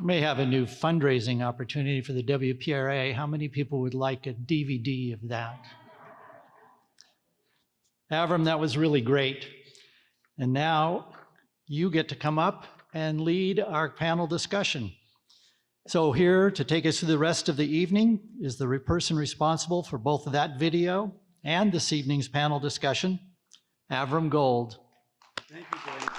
We may have a new fundraising opportunity for the WPRA. How many people would like a DVD of that? Avram, that was really great. And now you get to come up and lead our panel discussion. So here to take us through the rest of the evening is the person responsible for both that video and this evening's panel discussion, Avram Gold. Thank you, Blaine.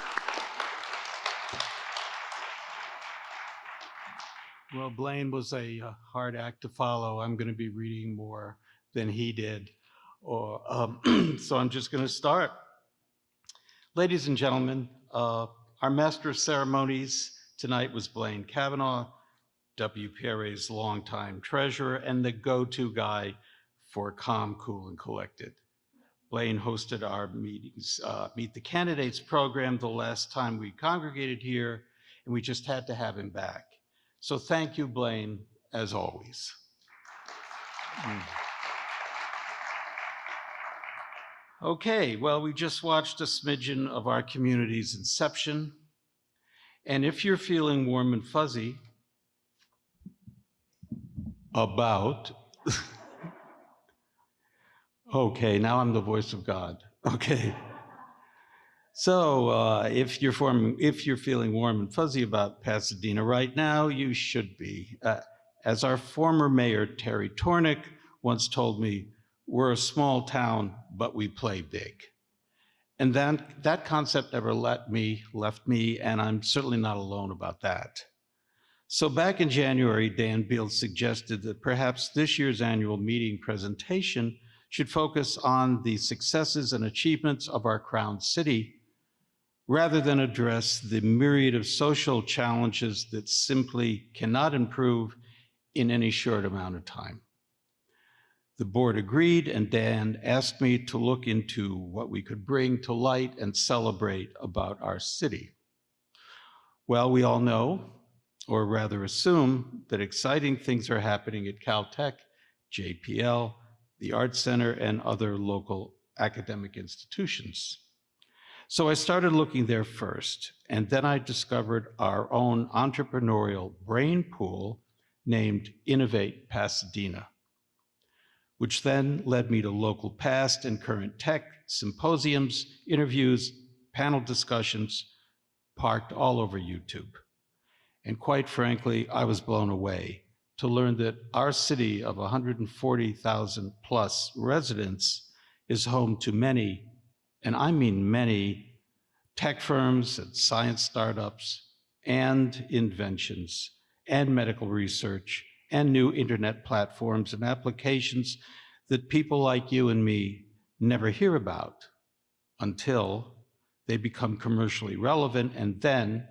Well, Blaine was a hard act to follow. I'm going to be reading more than he did. So I'm just going to start. Ladies and gentlemen, our master of ceremonies tonight was Blaine Kavanaugh, WPRA's longtime treasurer and the go-to guy for Calm, Cool, and Collected. Blaine hosted our meetings, Meet the Candidates program the last time we congregated here, and we just had to have him back. So thank you, Blaine, as always. Okay, well, we just watched a smidgen of our community's inception. And if you're feeling warm and fuzzy about, okay, now I'm the voice of God, okay. So if you're feeling warm and fuzzy about Pasadena right now, you should be. As our former mayor, Terry Tornick, once told me, we're a small town, but we play big. And then that concept never left me, and I'm certainly not alone about that. So back in January, Dan Beal suggested that perhaps this year's annual meeting presentation should focus on the successes and achievements of our crown city, rather than address the myriad of social challenges that simply cannot improve in any short amount of time. The board agreed, and Dan asked me to look into what we could bring to light and celebrate about our city. Well, we all know, or rather assume, that exciting things are happening at Caltech, JPL, the Arts Center, and other local academic institutions. So I started looking there first, and then I discovered our own entrepreneurial brain pool named Innovate Pasadena, which then led me to local past and current tech symposiums, interviews, panel discussions, parked all over YouTube. And quite frankly, I was blown away to learn that our city of 140,000 plus residents is home to many, and I mean many, tech firms and science startups and inventions and medical research and new internet platforms and applications that people like you and me never hear about until they become commercially relevant and then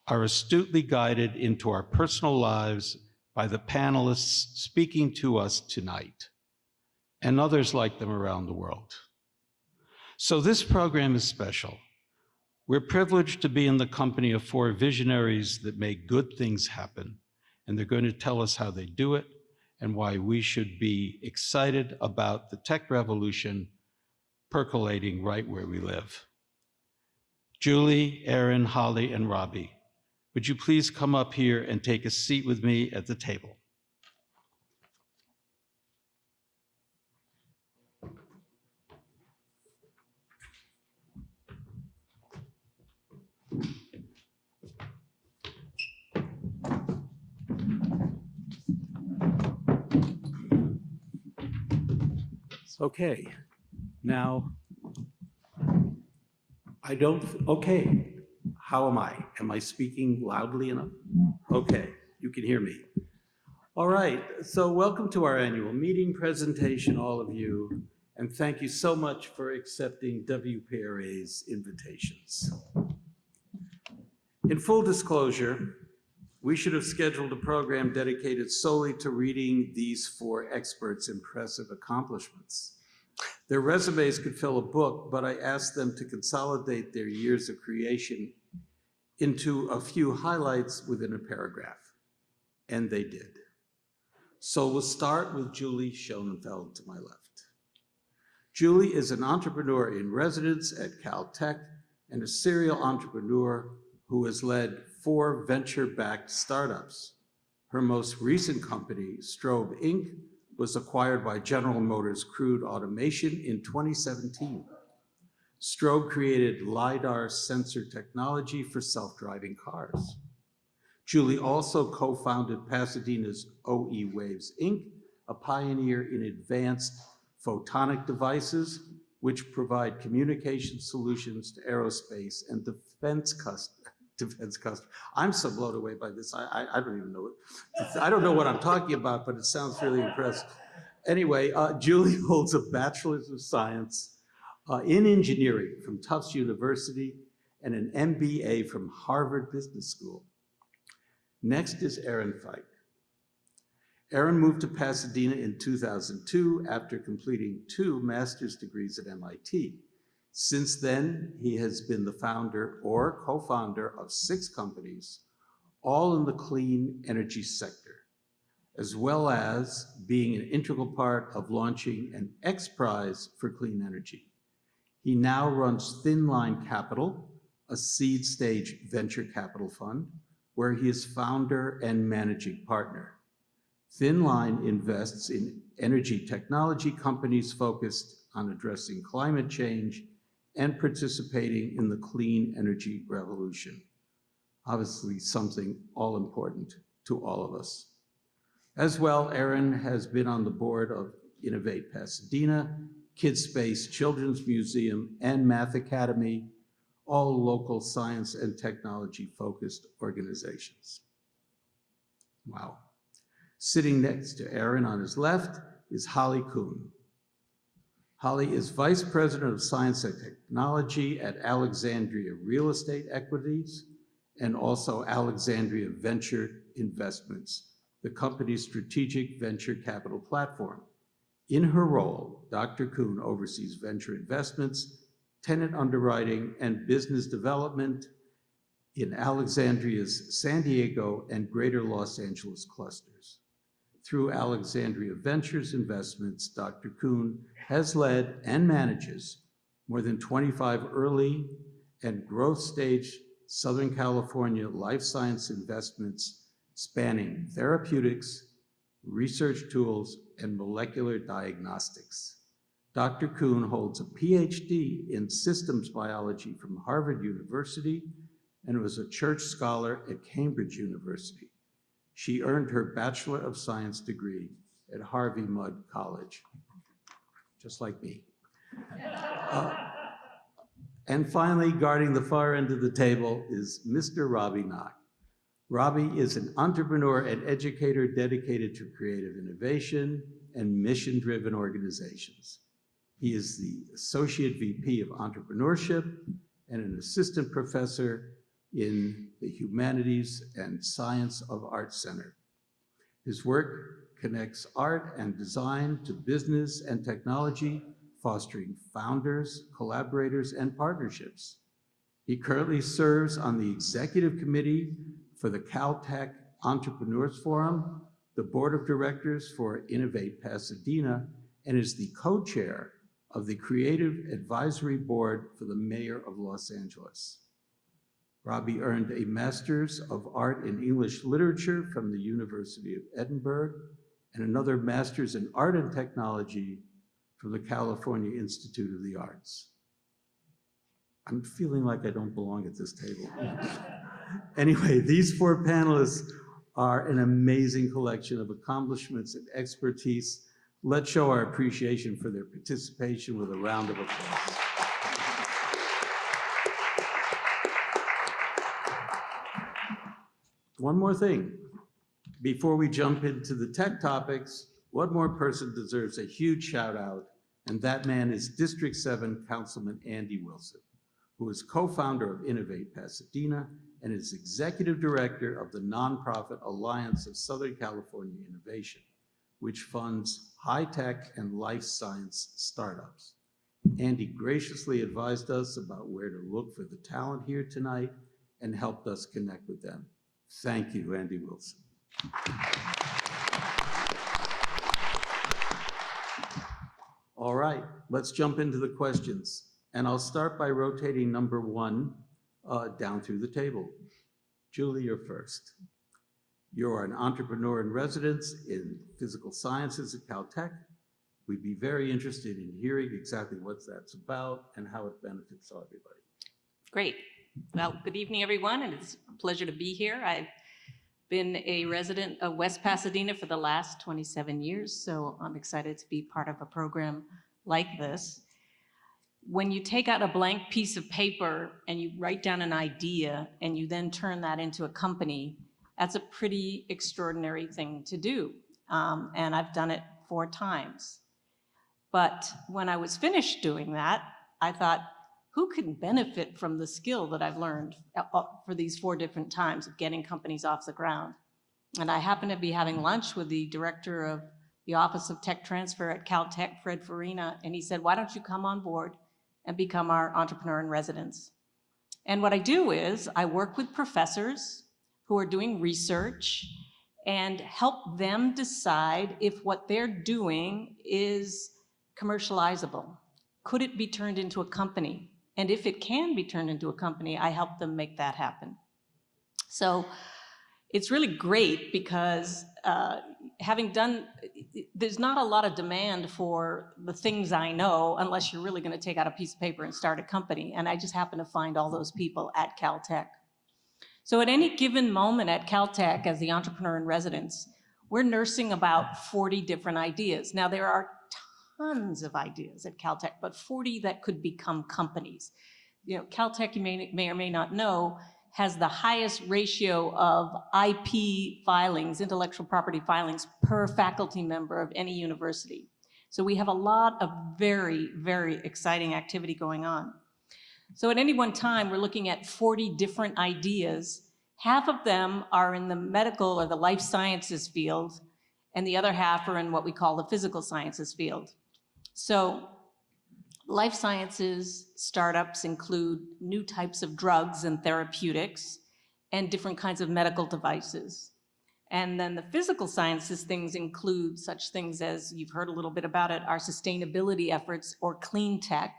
are astutely guided into our personal lives by the panelists speaking to us tonight and others like them around the world. So this program is special. We're privileged to be in the company of 4 visionaries that make good things happen, and they're going to tell us how they do it and why we should be excited about the tech revolution percolating right where we live. Julie, Aaron, Holly, and Robbie, would you please come up here and take a seat with me at the table? Okay, now, okay, how am I? Am I speaking loudly enough? Okay, you can hear me. All right, so welcome to our annual meeting presentation, all of you, and thank you so much for accepting WPRA's invitations. In full disclosure, we should have scheduled a program dedicated solely to reading these 4 experts' impressive accomplishments. Their resumes could fill a book, but I asked them to consolidate their years of creation into a few highlights within a paragraph, and they did. So we'll start with Julie Schoenfeld to my left. Julie is an entrepreneur in residence at Caltech and a serial entrepreneur who has led 4 venture-backed startups. Her most recent company, Strobe Inc., was acquired by General Motors Crude Automation in 2017. Strobe created LiDAR sensor technology for self-driving cars. Julie also co-founded Pasadena's OE Waves Inc., a pioneer in advanced photonic devices, which provide communication solutions to aerospace and defense customers. I'm so blown away by this. I don't even know it. I don't know what I'm talking about, but it sounds really impressive. Anyway, Julie holds a Bachelor's of Science in Engineering from Tufts University and an MBA from Harvard Business School. Next is Aaron Fike. Aaron moved to Pasadena in 2002 after completing 2 master's degrees at MIT. Since then, he has been the founder or co-founder of 6 companies, all in the clean energy sector, as well as being an integral part of launching an X Prize for clean energy. He now runs Thin Line Capital, a seed stage venture capital fund, where he is founder and managing partner. Thin Line invests in energy technology companies focused on addressing climate change and participating in the clean energy revolution. Obviously, something all important to all of us. As well, Aaron has been on the board of Innovate Pasadena, KidSpace Children's Museum, and Math Academy, all local science and technology-focused organizations. Wow. Sitting next to Aaron on his left is Holly Kuhn. Holly is Vice President of Science and Technology at Alexandria Real Estate Equities and also Alexandria Venture Investments, the company's strategic venture capital platform. In her role, Dr. Kuhn oversees venture investments, tenant underwriting, and business development in Alexandria's San Diego and Greater Los Angeles clusters. Through Alexandria Ventures Investments, Dr. Kuhn has led and manages more than 25 early and growth stage Southern California life science investments spanning therapeutics, research tools, and molecular diagnostics. Dr. Kuhn holds a PhD in systems biology from Harvard University and was a Church Scholar at Cambridge University. She earned her Bachelor of Science degree at Harvey Mudd College, just like me. And finally, guarding the far end of the table is Mr. Robbie Knock. Robbie is an entrepreneur and educator dedicated to creative innovation and mission-driven organizations. He is the Associate VP of Entrepreneurship and an assistant professor in the Humanities and Science of Art Center. His work connects art and design to business and technology, fostering founders, collaborators, and partnerships. He currently serves on the executive committee for the Caltech Entrepreneurs Forum, the board of directors for Innovate Pasadena, and is the co-chair of the Creative Advisory Board for the Mayor of Los Angeles. Robbie earned a Master's of Art in English Literature from the University of Edinburgh and another Master's in Art and Technology from the California Institute of the Arts. I'm feeling like I don't belong at this table. Anyway, these 4 panelists are an amazing collection of accomplishments and expertise. Let's show our appreciation for their participation with a round of applause. One more thing. Before we jump into the tech topics, one more person deserves a huge shout out, and that man is District 7 Councilman Andy Wilson, who is co-founder of Innovate Pasadena and is executive director of the nonprofit Alliance of Southern California Innovation, which funds high-tech and life science startups. Andy graciously advised us about where to look for the talent here tonight and helped us connect with them. Thank you, Andy Wilson. All right, let's jump into the questions. And I'll start by rotating number one down through the table. Julie, you're first. You're an entrepreneur in residence in physical sciences at Caltech. We'd be very interested in hearing exactly what that's about and how it benefits everybody. Great. Well, good evening, everyone, and it's a pleasure to be here. I've been a resident of West Pasadena for the last 27 years, so I'm excited to be part of a program like this. When you take out a blank piece of paper and you write down an idea and you then turn that into a company, that's a pretty extraordinary thing to do. And I've done it 4 times. But when I was finished doing that, I thought, who can benefit from the skill that I've learned for these 4 different times of getting companies off the ground? And I happened to be having lunch with the director of the Office of Tech Transfer at Caltech, Fred Farina, and he said, why don't you come on board and become our entrepreneur in residence? And what I do is I work with professors who are doing research and help them decide if what they're doing is commercializable. Could it be turned into a company? And if it can be turned into a company, I help them make that happen. So it's really great because there's not a lot of demand for the things I know unless you're really going to take out a piece of paper and start a company. And I just happen to find all those people at Caltech. So at any given moment at Caltech, as the entrepreneur in residence, we're nursing about 40 different ideas. Now, there are tons of ideas at Caltech, but 40 that could become companies. You know, Caltech, you may or may not know, has the highest ratio of IP filings, intellectual property filings, per faculty member of any university. So we have a lot of very, very exciting activity going on. So at any one time, we're looking at 40 different ideas. Half of them are in the medical or the life sciences field, and the other half are in what we call the physical sciences field. So life sciences startups include new types of drugs and therapeutics and different kinds of medical devices. And then the physical sciences things include such things as, you've heard a little bit about it, our sustainability efforts or clean tech.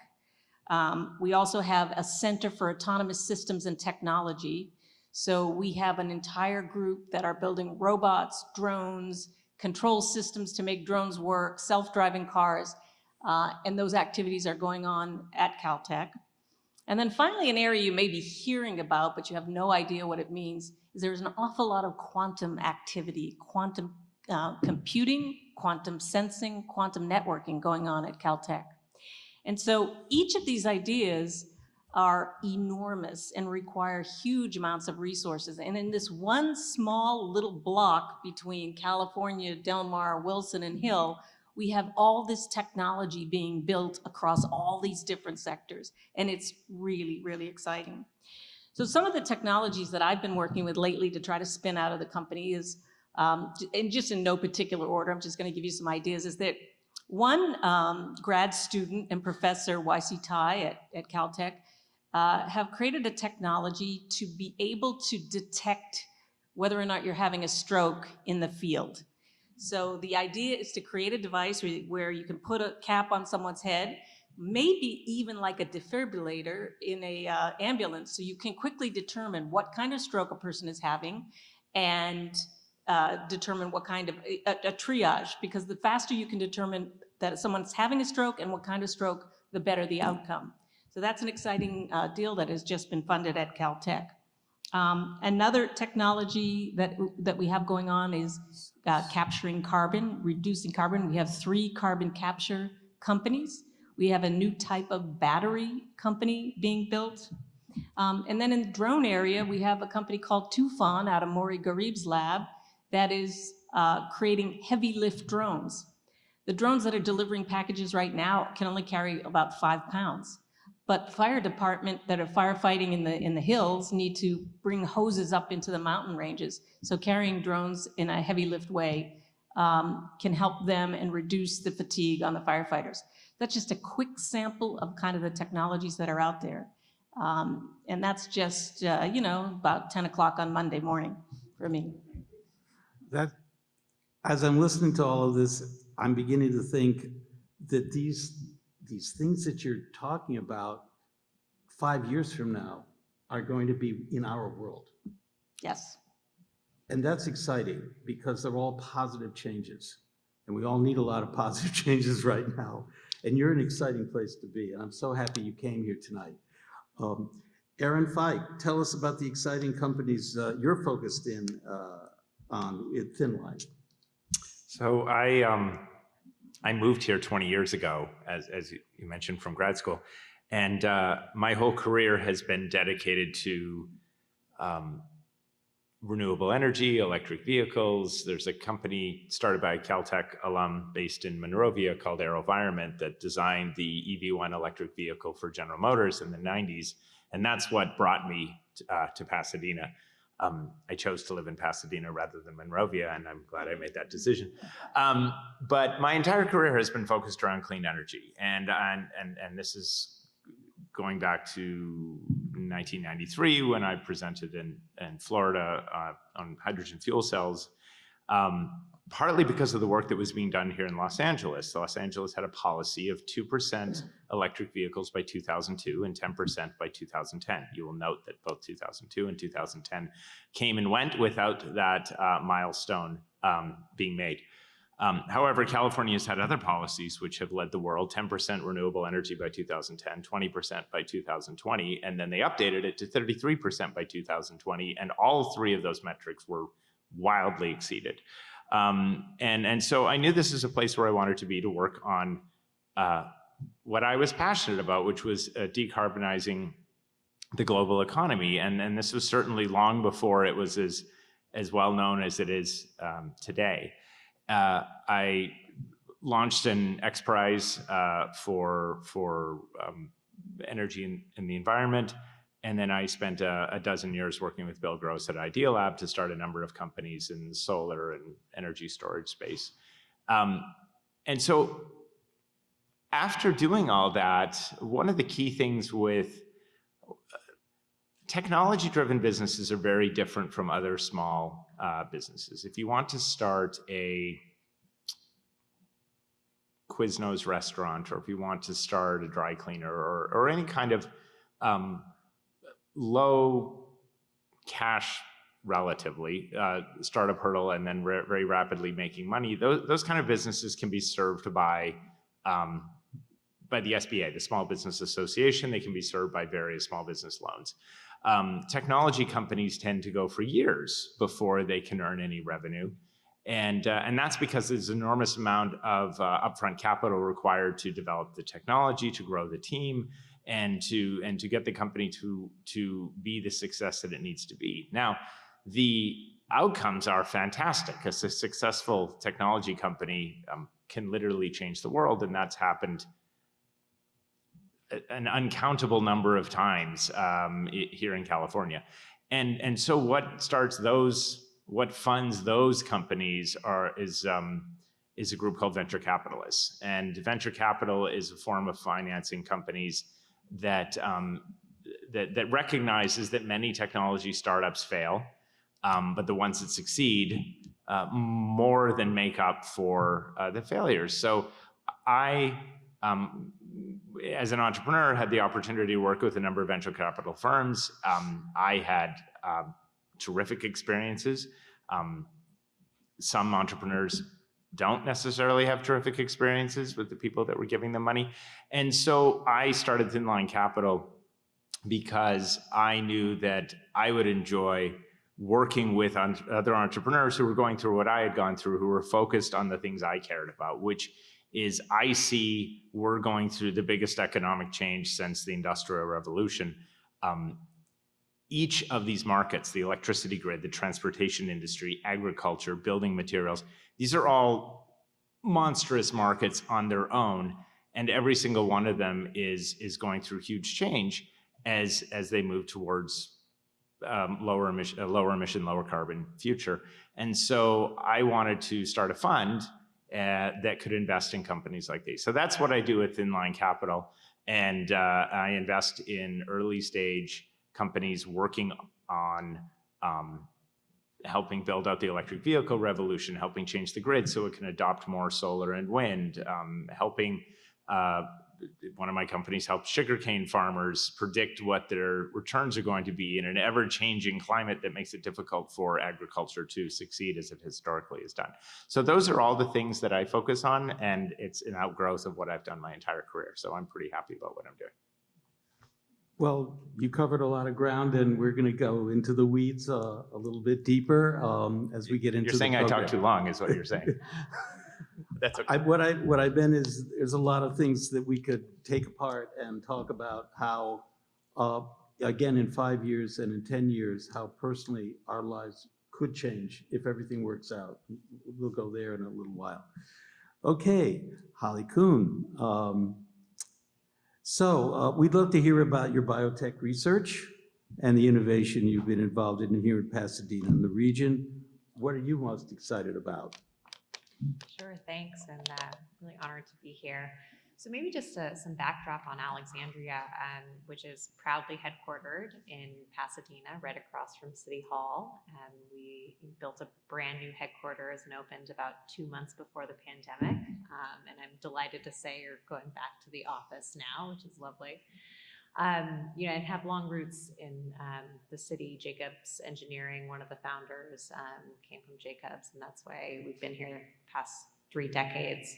We also have a Center for Autonomous Systems and Technology. So we have an entire group that are building robots, drones, control systems to make drones work, self-driving cars, and those activities are going on at Caltech. And then finally, an area you may be hearing about, but you have no idea what it means, is there's an awful lot of quantum activity, quantum computing, quantum sensing, quantum networking going on at Caltech. And so each of these ideas are enormous and require huge amounts of resources. And in this one small little block between California, Del Mar, Wilson, and Hill, we have all this technology being built across all these different sectors. And it's really, really exciting. So some of the technologies that I've been working with lately to try to spin out of the company is, and just in no particular order, I'm just going to give you some ideas, is that one grad student and professor, Y.C. Tai at Caltech, have created a technology to be able to detect whether or not you're having a stroke in the field. So the idea is to create a device where you can put a cap on someone's head, maybe even like a defibrillator in a ambulance, so you can quickly determine what kind of stroke a person is having and determine what kind of a triage, because the faster you can determine that someone's having a stroke and what kind of stroke, the better the outcome. So that's an exciting deal that has just been funded at Caltech. Another technology that we have going on is capturing carbon, reducing carbon. We have 3 carbon capture companies. We have a new type of battery company being built. And then in the drone area, we have a company called Tufan out of Maury Garib's lab that is creating heavy lift drones. The drones that are delivering packages right now can only carry about 5 pounds. But fire department that are firefighting in the hills need to bring hoses up into the mountain ranges. So carrying drones in a heavy lift way can help them and reduce the fatigue on the firefighters. That's just a quick sample of kind of the technologies that are out there. And that's just, about 10 o'clock on Monday morning for me. As I'm listening to all of this, I'm beginning to think that these these things that you're talking about 5 years from now are going to be in our world. Yes. And that's exciting because they're all positive changes. And we all need a lot of positive changes right now. And you're an exciting place to be. And I'm so happy you came here tonight. Aaron Fike, tell us about the exciting companies you're focused in on with Thinline. So I moved here 20 years ago, as you mentioned, from grad school. And my whole career has been dedicated to renewable energy, electric vehicles. There's a company started by a Caltech alum based in Monrovia called AeroVironment that designed the EV1 electric vehicle for General Motors in the 90s. And that's what brought me to Pasadena. I chose to live in Pasadena rather than Monrovia, and I'm glad I made that decision. But my entire career has been focused around clean energy. And this is going back to 1993 when I presented in Florida on hydrogen fuel cells, partly because of the work that was being done here in Los Angeles. Los Angeles had a policy of 2% electric vehicles by 2002 and 10% by 2010. You will note that both 2002 and 2010 came and went without that milestone being made. However, California has had other policies which have led the world: 10% renewable energy by 2010, 20% by 2020, and then they updated it to 33% by 2020, and all three of those metrics were wildly exceeded. And so I knew this is a place where I wanted to be to work on what I was passionate about, which was decarbonizing the global economy. And this was certainly long before it was as well known as it is today. I launched an X Prize for energy in the environment, and then I spent a dozen years working with Bill Gross at Idea Lab to start a number of companies in the solar and energy storage space. And so after doing all that, one of the key things with technology-driven businesses are very different from other small businesses. If you want to start a Quiznos restaurant, or if you want to start a dry cleaner, or any kind of low cash, relatively, startup hurdle, and then very rapidly making money, those kind of businesses can be served by the SBA, the Small Business Association. They can be served by various small business loans. Technology companies tend to go for years before they can earn any revenue. And that's because there's an enormous amount of upfront capital required to develop the technology, to grow the team, and to get the company to be the success that it needs to be. Now, the outcomes are fantastic, because a successful technology company can literally change the world, and that's happened an uncountable number of times here in California. And so what funds those companies is a group called venture capitalists. And venture capital is a form of financing companies that recognizes that many technology startups fail, but the ones that succeed more than make up for the failures. So I, as an entrepreneur, had the opportunity to work with a number of venture capital firms. I had terrific experiences. Some entrepreneurs don't necessarily have terrific experiences with the people that were giving them money. And so I started Thinline Capital because I knew that I would enjoy working with other entrepreneurs who were going through what I had gone through, who were focused on the things I cared about, which is I see we're going through the biggest economic change since the Industrial Revolution. Each of these markets, the electricity grid, the transportation industry, agriculture, building materials, these are all monstrous markets on their own, and every single one of them is going through huge change as they move towards lower emission, lower carbon future. And so I wanted to start a fund that could invest in companies like these. So that's what I do at Thinline Capital, and I invest in early stage companies working on helping build out the electric vehicle revolution, helping change the grid so it can adopt more solar and wind, helping One of my companies helps sugarcane farmers predict what their returns are going to be in an ever-changing climate that makes it difficult for agriculture to succeed as it historically has done. So those are all the things that I focus on, and it's an outgrowth of what I've done my entire career. So I'm pretty happy about what I'm doing. Well, you covered a lot of ground, and we're going to go into the weeds a little bit deeper as we get into You're saying the I program. talk too long is what you're saying. That's okay. What I meant is there's a lot of things that we could take apart and talk about how, again, in 5 years and in 10 years, how personally our lives could change if everything works out. We'll go there in a little while. Okay, Holly Kuhn. We'd love to hear about your biotech research and the innovation you've been involved in here in Pasadena and the region. What are you most excited about? Sure, thanks, and really honored to be here. So maybe just some backdrop on Alexandria, which is proudly headquartered in Pasadena, right across from City Hall. We built a brand new headquarters and opened about 2 months before the pandemic. And I'm delighted to say you're going back to the office now, which is lovely. And have long roots in the city. Jacobs Engineering, one of the founders, came from Jacobs, and that's why we've been here the past 3 decades.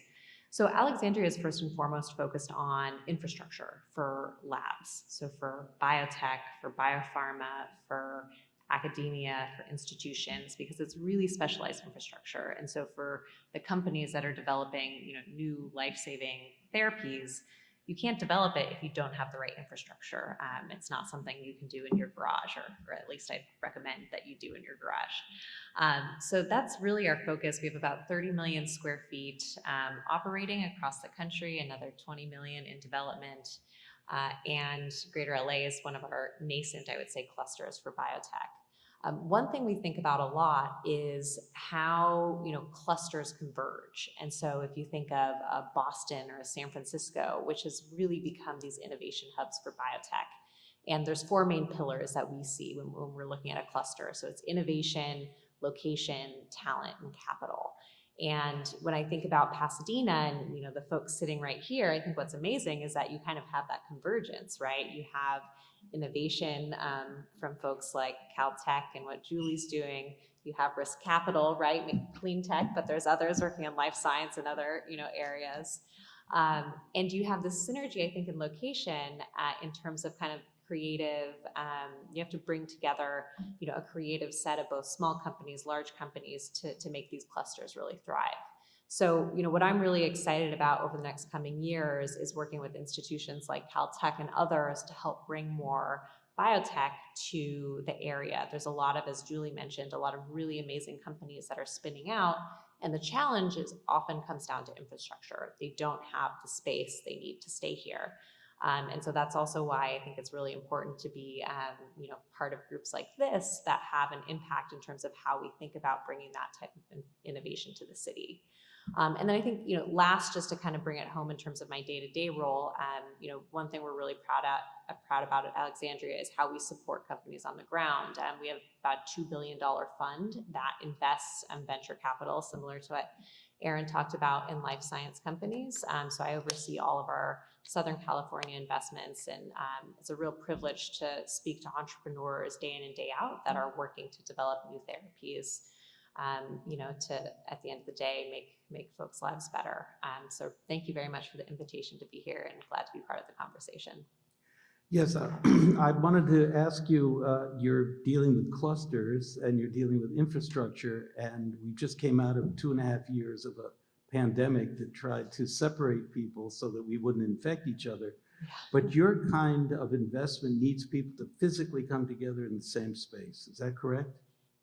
So Alexandria is first and foremost focused on infrastructure for labs. So for biotech, for biopharma, for academia, for institutions, because it's really specialized infrastructure. And so for the companies that are developing, new life-saving therapies, you can't develop it if you don't have the right infrastructure. It's not something you can do in your garage, or at least I'd recommend that you do in your garage. So that's really our focus. We have about 30 million square feet operating across the country, another 20 million in development. And Greater LA is one of our nascent, I would say, clusters for biotech. One thing we think about a lot is how clusters converge. And so if you think of Boston or San Francisco, which has really become these innovation hubs for biotech, and there's 4 main pillars that we see when we're looking at a cluster. So it's innovation, location, talent, and capital. And when I think about Pasadena and the folks sitting right here, I think what's amazing is that you kind of have that convergence, right? You have innovation from folks like Caltech and what Julie's doing. You have risk capital, right? Clean tech, but there's others working in life science and other areas. And you have this synergy, I think, in location in terms of kind of creative. You have to bring together a creative set of both small companies, large companies to make these clusters really thrive. So, what I'm really excited about over the next coming years is working with institutions like Caltech and others to help bring more biotech to the area. There's a lot of, as Julie mentioned, a lot of really amazing companies that are spinning out. And the challenge often comes down to infrastructure. They don't have the space they need to stay here. And so that's also why I think it's really important to be, part of groups like this that have an impact in terms of how we think about bringing that type of innovation to the city. And then I think, last, just to kind of bring it home in terms of my day-to-day role, one thing we're really proud about at Alexandria is how we support companies on the ground. We have about a $2 billion fund that invests venture capital, similar to what Aaron talked about in life science companies. So I oversee all of our Southern California investments, and it's a real privilege to speak to entrepreneurs day in and day out that are working to develop new therapies, to, at the end of the day, make folks' lives better. So thank you very much for the invitation to be here, and glad to be part of the conversation. Yes, I wanted to ask you, you're dealing with clusters and you're dealing with infrastructure, and we just came out of 2.5 years of a pandemic that tried to separate people so that we wouldn't infect each other. Yeah. But your kind of investment needs people to physically come together in the same space. Is that correct?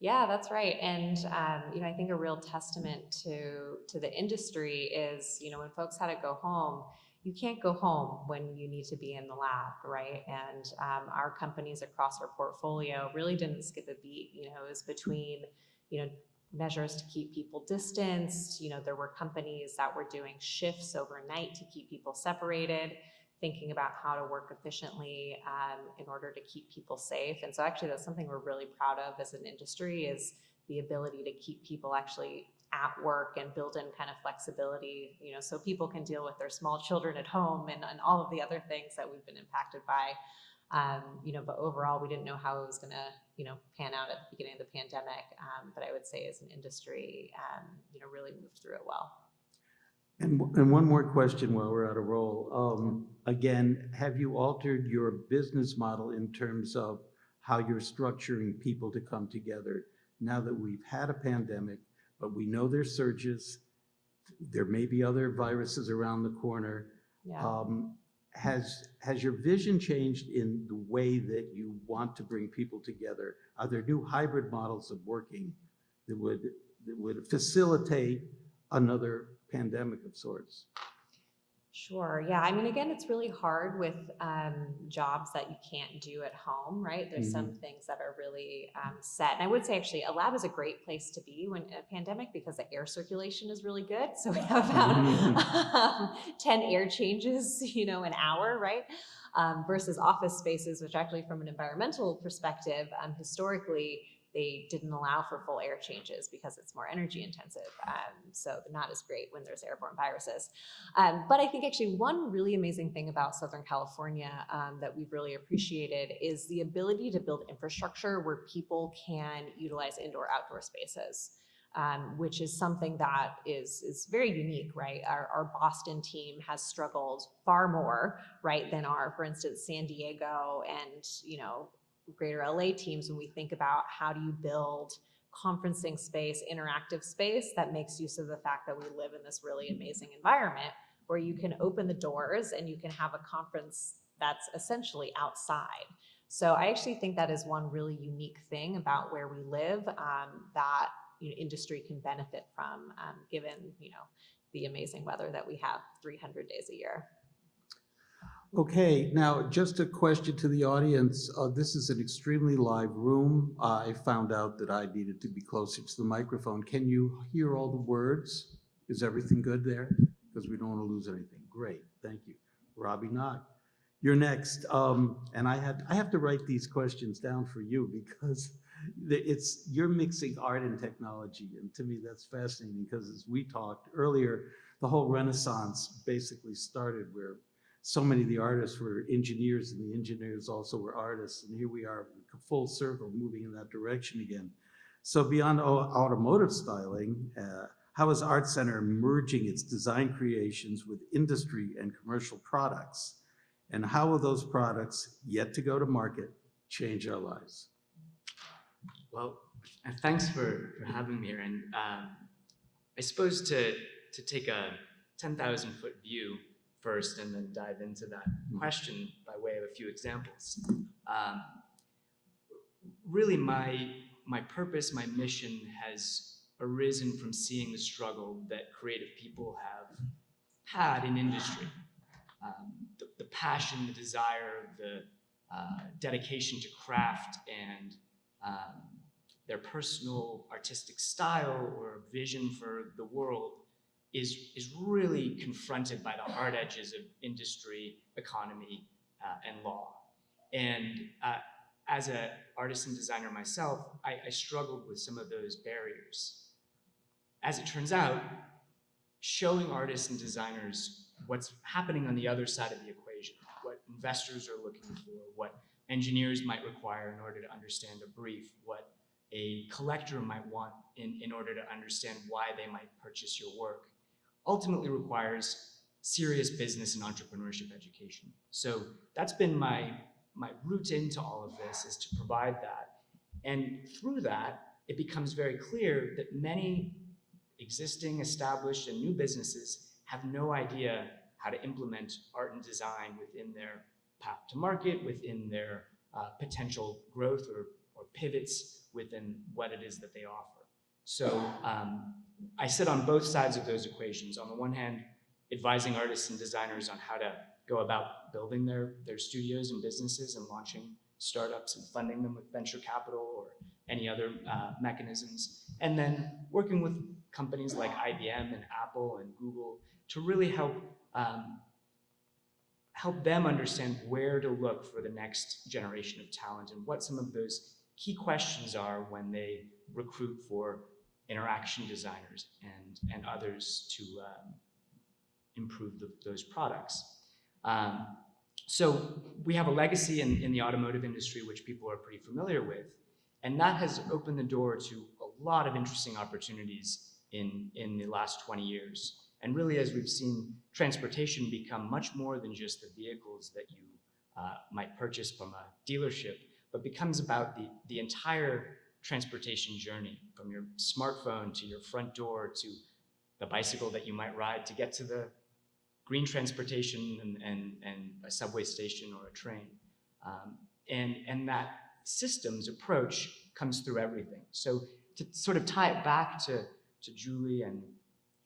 Yeah, that's right. And, I think a real testament to the industry is, when folks had to go home, you can't go home when you need to be in the lab, right? And our companies across our portfolio really didn't skip a beat. It was between, measures to keep people distanced. There were companies that were doing shifts overnight to keep people separated, thinking about how to work efficiently in order to keep people safe. And so actually that's something we're really proud of as an industry, is the ability to keep people actually at work and build in kind of flexibility, so people can deal with their small children at home and all of the other things that we've been impacted by. But overall, we didn't know how it was going to, pan out at the beginning of the pandemic. But I would say as an industry, really moved through it well. And one more question while we're on a roll. Again, have you altered your business model in terms of how you're structuring people to come together now that we've had a pandemic, but we know there's surges, there may be other viruses around the corner. Yeah. Has your vision changed in the way that you want to bring people together? Are there new hybrid models of working that would facilitate another pandemic of sorts? Sure. Yeah. I mean, again, it's really hard with jobs that you can't do at home, right? There's some things that are really set. And I would say actually a lab is a great place to be when in a pandemic because the air circulation is really good. So we have about 10 air changes, an hour, right? Versus office spaces, which actually from an environmental perspective, historically, they didn't allow for full air changes because it's more energy intensive. So not as great when there's airborne viruses. But I think actually one really amazing thing about Southern California that we've really appreciated is the ability to build infrastructure where people can utilize indoor-outdoor spaces. Which is something that is very unique, right? Our Boston team has struggled far more, right, than our, for instance, San Diego and, greater LA teams when we think about how do you build conferencing space, interactive space that makes use of the fact that we live in this really amazing environment where you can open the doors and you can have a conference that's essentially outside. So I actually think that is one really unique thing about where we live that industry can benefit from given the amazing weather that we have 300 days a year. Okay, now just a question to the audience. This is an extremely live room. I found out that I needed to be closer to the microphone. Can you hear all the words? Is everything good there? Because we don't want to lose anything. Great, thank you. Robbie Knott, you're next. And I have to write these questions down for you because you're mixing art and technology. And to me, that's fascinating because as we talked earlier, the whole Renaissance basically started where so many of the artists were engineers and the engineers also were artists. And here we are, full circle, moving in that direction again. So beyond automotive styling, how is Art Center merging its design creations with industry and commercial products? And how will those products, yet to go to market, change our lives? Well, thanks for having me here. And I suppose to take a 10,000-foot view first and then dive into that question by way of a few examples. Really, my purpose, my mission has arisen from seeing the struggle that creative people have had in industry. The passion, the desire, the dedication to craft and their personal artistic style or vision for the world is really confronted by the hard edges of industry, economy, and law. And as an artist and designer myself, I struggled with some of those barriers. As it turns out, showing artists and designers what's happening on the other side of the equation, what investors are looking for, what engineers might require in order to understand a brief, what a collector might want in order to understand why they might purchase your work, ultimately requires serious business and entrepreneurship education. So that's been my route into all of this, is to provide that. And through that, it becomes very clear that many existing, established, and new businesses have no idea how to implement art and design within their path to market, within their potential growth or pivots within what it is that they offer. So I sit on both sides of those equations. On the one hand, advising artists and designers on how to go about building their studios and businesses and launching startups and funding them with venture capital or any other mechanisms. And then working with companies like IBM and Apple and Google to really help them understand where to look for the next generation of talent and what some of those key questions are when they recruit for interaction designers and others to improve those products. So we have a legacy in the automotive industry, which people are pretty familiar with, and that has opened the door to a lot of interesting opportunities in the last 20 years. And really, as we've seen, transportation become much more than just the vehicles that you might purchase from a dealership, but becomes about the entire transportation journey, from your smartphone to your front door to the bicycle that you might ride to get to the green transportation and a subway station or a train. And that systems approach comes through everything. So to sort of tie it back to Julie and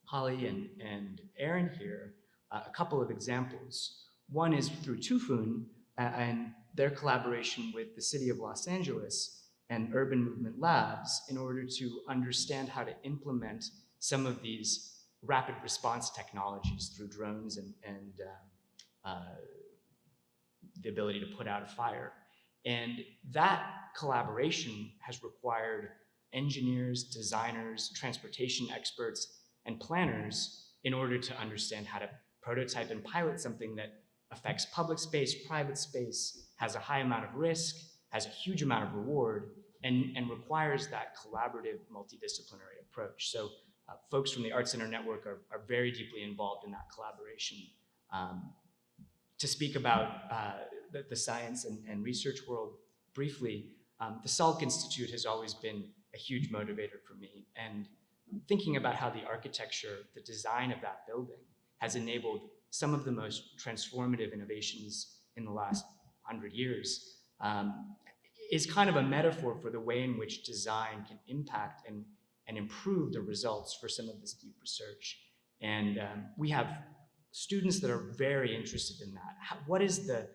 Holly and Aaron here, a couple of examples. One is through Tufun and their collaboration with the city of Los Angeles and Urban Movement Labs in order to understand how to implement some of these rapid response technologies through drones and the ability to put out a fire. And that collaboration has required engineers, designers, transportation experts, and planners in order to understand how to prototype and pilot something that affects public space, private space, has a high amount of risk, has a huge amount of reward, and requires that collaborative, multidisciplinary approach. So folks from the Art Center Network are very deeply involved in that collaboration. To speak about the science and research world briefly, the Salk Institute has always been a huge motivator for me. And thinking about how the architecture, the design of that building has enabled some of the most transformative innovations in the last 100 years is kind of a metaphor for the way in which design can impact and improve the results for some of this deep research. And we have students that are very interested in that. What is the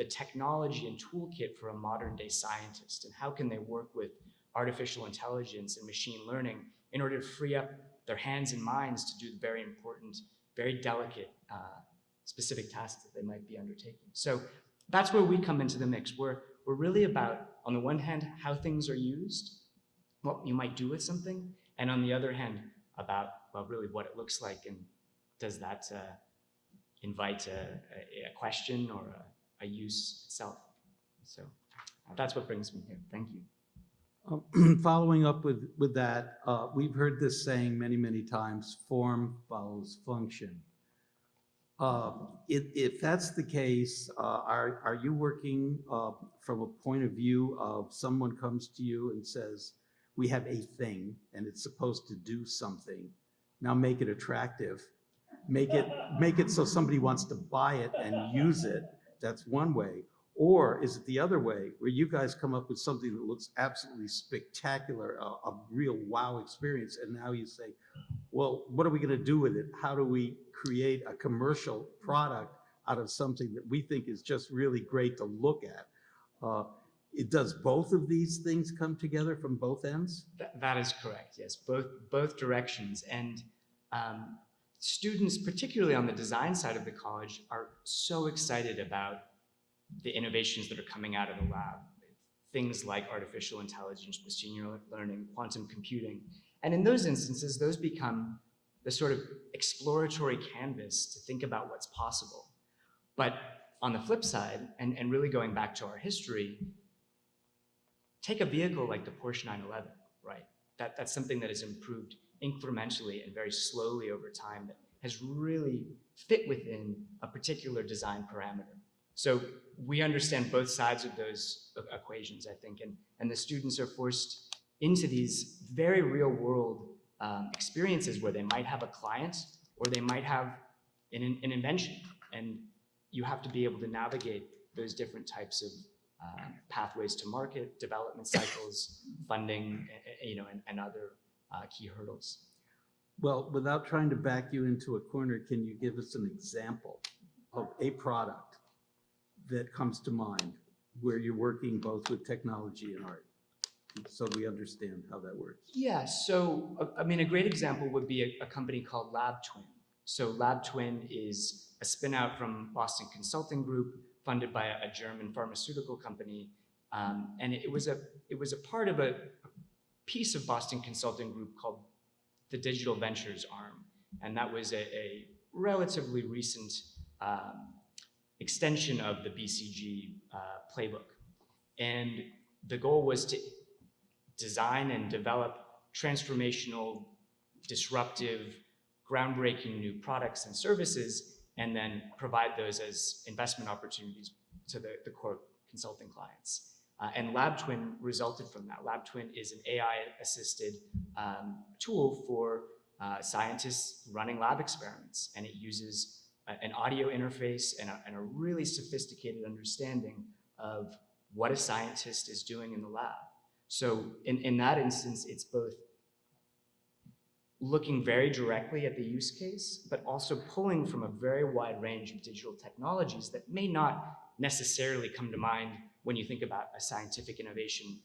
technology and toolkit for a modern day scientist, and how can they work with artificial intelligence and machine learning in order to free up their hands and minds to do the very important, very delicate, specific tasks that they might be undertaking. So that's where we come into the mix. We're really about, on the one hand, how things are used, what you might do with something, and on the other hand, about, well, really what it looks like, and does that invite a question or a use itself. So that's what brings me here. Thank you. Following up with that, we've heard this saying many, many times, form follows function. If that's the case, are you working from a point of view of someone comes to you and says, we have a thing and it's supposed to do something. Now make it attractive. Make it so somebody wants to buy it and use it. That's one way. Or is it the other way, where you guys come up with something that looks absolutely spectacular, a real wow experience, and now you say, well, what are we going to do with it? How do we create a commercial product out of something that we think is just really great to look at? Does both of these things come together from both ends? That is correct, yes, both directions. And students, particularly on the design side of the college, are so excited about the innovations that are coming out of the lab. Things like artificial intelligence, machine learning, quantum computing. And in those instances, those become the sort of exploratory canvas to think about what's possible. But on the flip side, and really going back to our history, take a vehicle like the Porsche 911, right? That's something that has improved incrementally and very slowly over time, that has really fit within a particular design parameter. So we understand both sides of those equations, I think, and the students are forced into these very real world experiences where they might have a client or they might have an invention, and you have to be able to navigate those different types of pathways to market, development cycles, funding, and other key hurdles. Well, without trying to back you into a corner, can you give us an example of a product that comes to mind where you're working both with technology and art, so we understand how that works? Yeah, so I mean, a great example would be a company called LabTwin. So LabTwin is a spin out from Boston Consulting Group, funded by a German pharmaceutical company. And it was a part of a piece of Boston Consulting Group called the Digital Ventures arm. And that was a relatively recent extension of the BCG playbook. And the goal was to design and develop transformational, disruptive, groundbreaking new products and services, and then provide those as investment opportunities to the core consulting clients. And LabTwin resulted from that. LabTwin is an AI-assisted tool for scientists running lab experiments, and it uses an audio interface and a really sophisticated understanding of what a scientist is doing in the lab. So in that instance, it's both looking very directly at the use case, but also pulling from a very wide range of digital technologies that may not necessarily come to mind when you think about a scientific innovation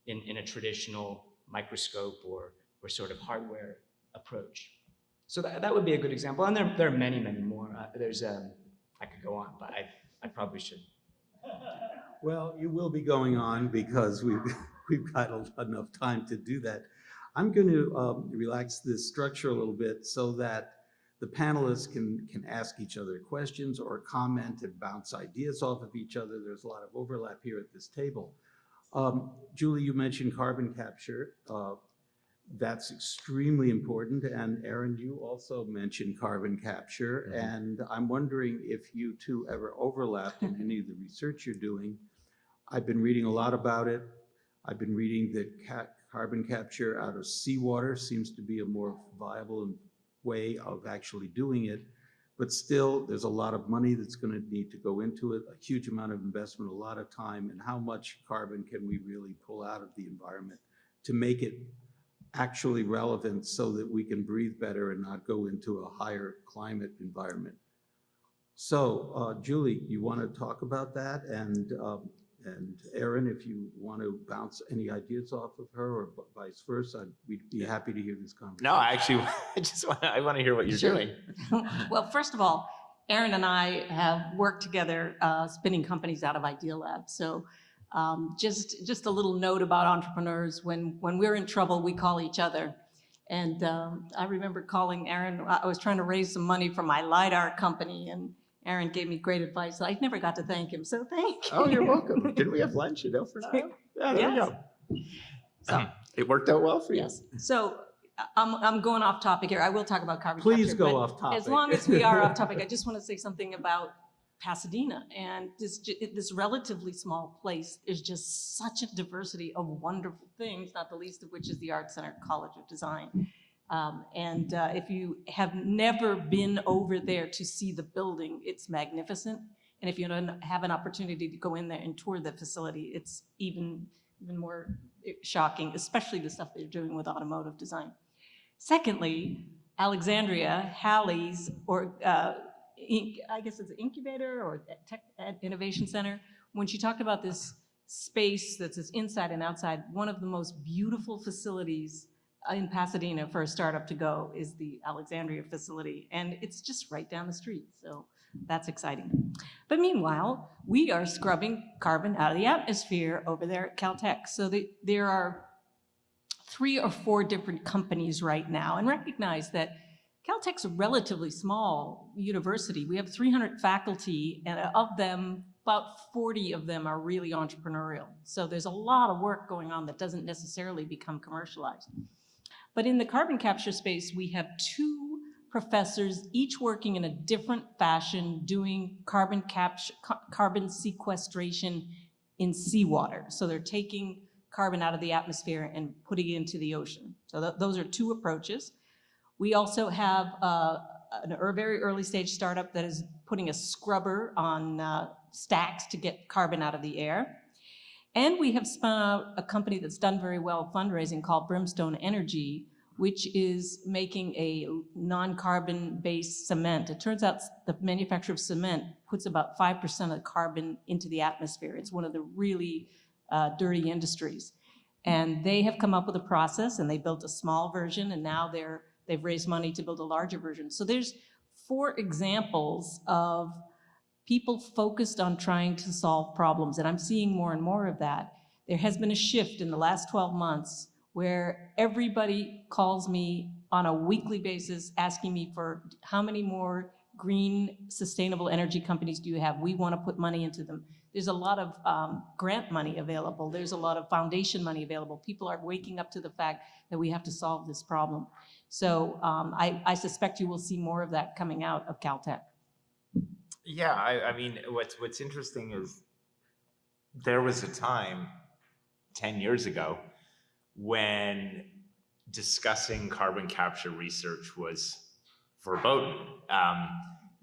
in a traditional microscope or sort of hardware approach. So that would be a good example. And there are many, many more. I could go on, but I probably should. Well, you will be going on because we've got enough time to do that. I'm going to relax this structure a little bit so that the panelists can ask each other questions or comment and bounce ideas off of each other. There's a lot of overlap here at this table. Julie, you mentioned carbon capture. That's extremely important. And Aaron, you also mentioned carbon capture. Mm-hmm. And I'm wondering if you two ever overlapped in any of the research you're doing. I've been reading a lot about it. I've been reading that carbon capture out of seawater seems to be a more viable way of actually doing it, but still there's a lot of money that's going to need to go into it, a huge amount of investment, a lot of time, and how much carbon can we really pull out of the environment to make it actually relevant so that we can breathe better and not go into a higher climate environment. So Julie, you want to talk about that? And Aaron, if you want to bounce any ideas off of her or vice versa, we'd be happy to hear this conversation. No, actually, I want to hear what you're doing. Well, first of all, Aaron and I have worked together spinning companies out of Idea Lab. So just a little note about entrepreneurs. When we're in trouble, we call each other. And I remember calling Aaron. I was trying to raise some money for my LiDAR company, and Aaron gave me great advice. I never got to thank him, so thank you. Oh, you're welcome. Didn't we have lunch at for now? Yeah, there you go. So, it worked out well for you. Yes. So I'm going off topic here. I will talk about carbon capture. Please go off topic. As long as we are off topic, I just want to say something about Pasadena and this relatively small place. There's just such a diversity of wonderful things, not the least of which is the Art Center College of Design. If you have never been over there to see the building, it's magnificent. And if you don't have an opportunity to go in there and tour the facility, it's even more shocking, especially the stuff they're doing with automotive design. Secondly, Alexandria, Halley's, or I guess it's an incubator or tech innovation center, when she talked about this space that's this inside and outside, one of the most beautiful facilities in Pasadena for a startup to go is the Alexandria facility, and it's just right down the street, so that's exciting. But meanwhile, we are scrubbing carbon out of the atmosphere over there at Caltech. So there are 3 or 4 different companies right now, and recognize that Caltech's a relatively small university. We have 300 faculty, and of them, about 40 of them are really entrepreneurial. So there's a lot of work going on that doesn't necessarily become commercialized. But in the carbon capture space, we have 2 professors, each working in a different fashion, doing carbon sequestration in seawater. So they're taking carbon out of the atmosphere and putting it into the ocean. So those are 2 approaches. We also have a very early stage startup that is putting a scrubber on stacks to get carbon out of the air. And we have spun out a company that's done very well fundraising called Brimstone Energy, which is making a non-carbon based cement. It turns out the manufacture of cement puts about 5% of carbon into the atmosphere. It's one of the really dirty industries. And they have come up with a process, and they built a small version, and now they've raised money to build a larger version. So there's 4 examples of people focused on trying to solve problems, and I'm seeing more and more of that. There has been a shift in the last 12 months where everybody calls me on a weekly basis asking me for how many more green, sustainable energy companies do you have? We want to put money into them. There's a lot of grant money available. There's a lot of foundation money available. People are waking up to the fact that we have to solve this problem. So I suspect you will see more of that coming out of Caltech. Yeah, I mean, what's interesting is there was a time 10 years ago when discussing carbon capture research was verboten.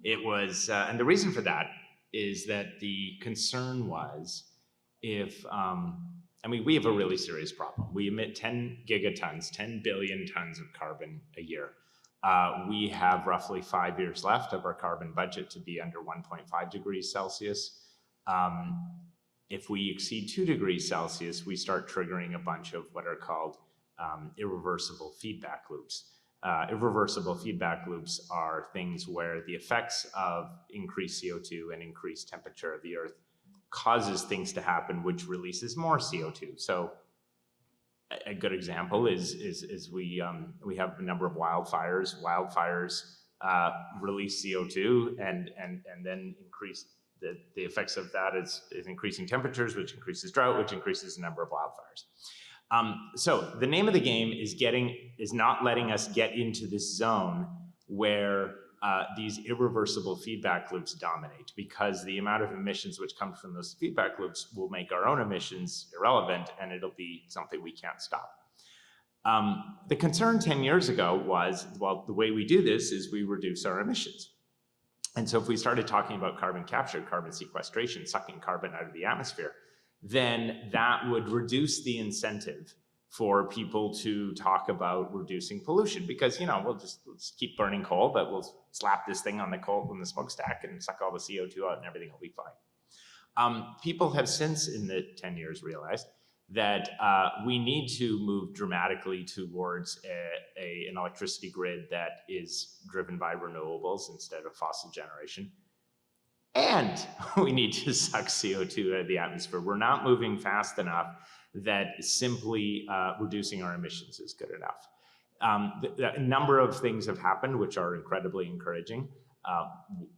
It was, and the reason for that is that the concern was if, I mean, we have a really serious problem. We emit 10 gigatons, 10 billion tons of carbon a year. We have roughly 5 years left of our carbon budget to be under 1.5 degrees Celsius. If we exceed 2 degrees Celsius, we start triggering a bunch of what are called irreversible feedback loops. Irreversible feedback loops are things where the effects of increased CO2 and increased temperature of the Earth causes things to happen which releases more CO2. So a good example is we have a number of wildfires. Wildfires release CO2 and then increase the effects of that is increasing temperatures, which increases drought, which increases the number of wildfires. So the name of the game is not letting us get into this zone where these irreversible feedback loops dominate, because the amount of emissions which come from those feedback loops will make our own emissions irrelevant, and it'll be something we can't stop. The concern 10 years ago was, well, the way we do this is we reduce our emissions. And so if we started talking about carbon capture, carbon sequestration, sucking carbon out of the atmosphere, then that would reduce the incentive for people to talk about reducing pollution, because, you know, let's keep burning coal, but we'll slap this thing on the coal in the smokestack and suck all the CO2 out and everything will be fine. People have since in the 10 years realized that we need to move dramatically towards an electricity grid that is driven by renewables instead of fossil generation. And we need to suck CO2 out of the atmosphere. We're not moving fast enough that simply reducing our emissions is good enough. A number of things have happened which are incredibly encouraging.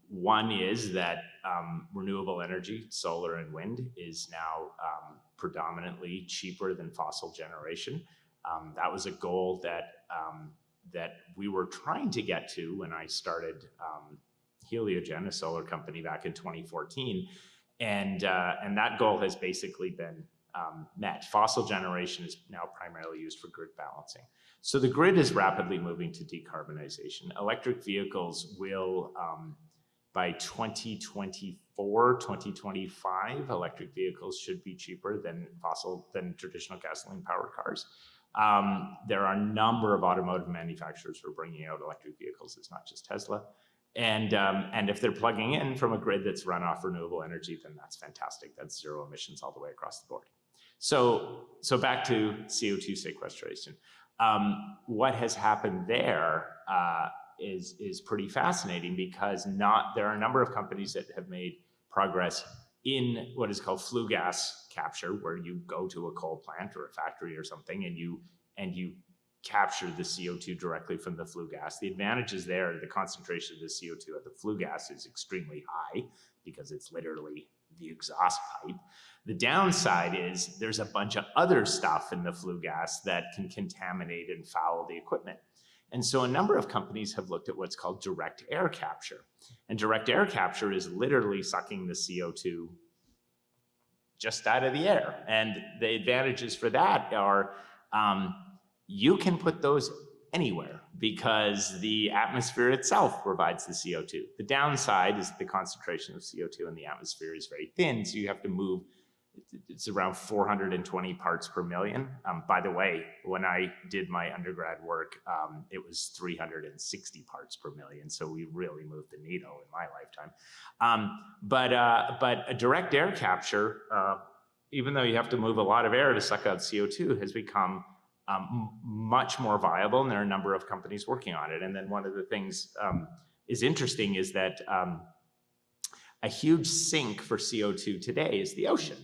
One is that renewable energy, solar and wind, is now predominantly cheaper than fossil generation. That was a goal that we were trying to get to when I started Heliogen, a solar company, back in 2014, and that goal has basically been met. Fossil generation is now primarily used for grid balancing. So the grid is rapidly moving to decarbonization. Electric vehicles will, by 2024, 2025, electric vehicles should be cheaper than traditional gasoline-powered cars. There are a number of automotive manufacturers who are bringing out electric vehicles. It's not just Tesla. And if they're plugging in from a grid that's run off renewable energy, then that's fantastic. That's zero emissions all the way across the board. So back to CO2 sequestration. What has happened there is pretty fascinating, because there are a number of companies that have made progress in what is called flue gas capture, where you go to a coal plant or a factory or something and you capture the CO2 directly from the flue gas. The advantages there, the concentration of the CO2 at the flue gas is extremely high because it's literally the exhaust pipe. The downside is there's a bunch of other stuff in the flue gas that can contaminate and foul the equipment. And so a number of companies have looked at what's called direct air capture. And direct air capture is literally sucking the CO2 just out of the air. And the advantages for that are you can put those anywhere because the atmosphere itself provides the CO2. The downside is the concentration of CO2 in the atmosphere is very thin, so you have to move. It's around 420 parts per million. By the way, when I did my undergrad work, it was 360 parts per million, so we really moved the needle in my lifetime. But a direct air capture, even though you have to move a lot of air to suck out CO2, has become much more viable, and there are a number of companies working on it. And then one of the things is interesting is that A huge sink for CO2 today is the ocean.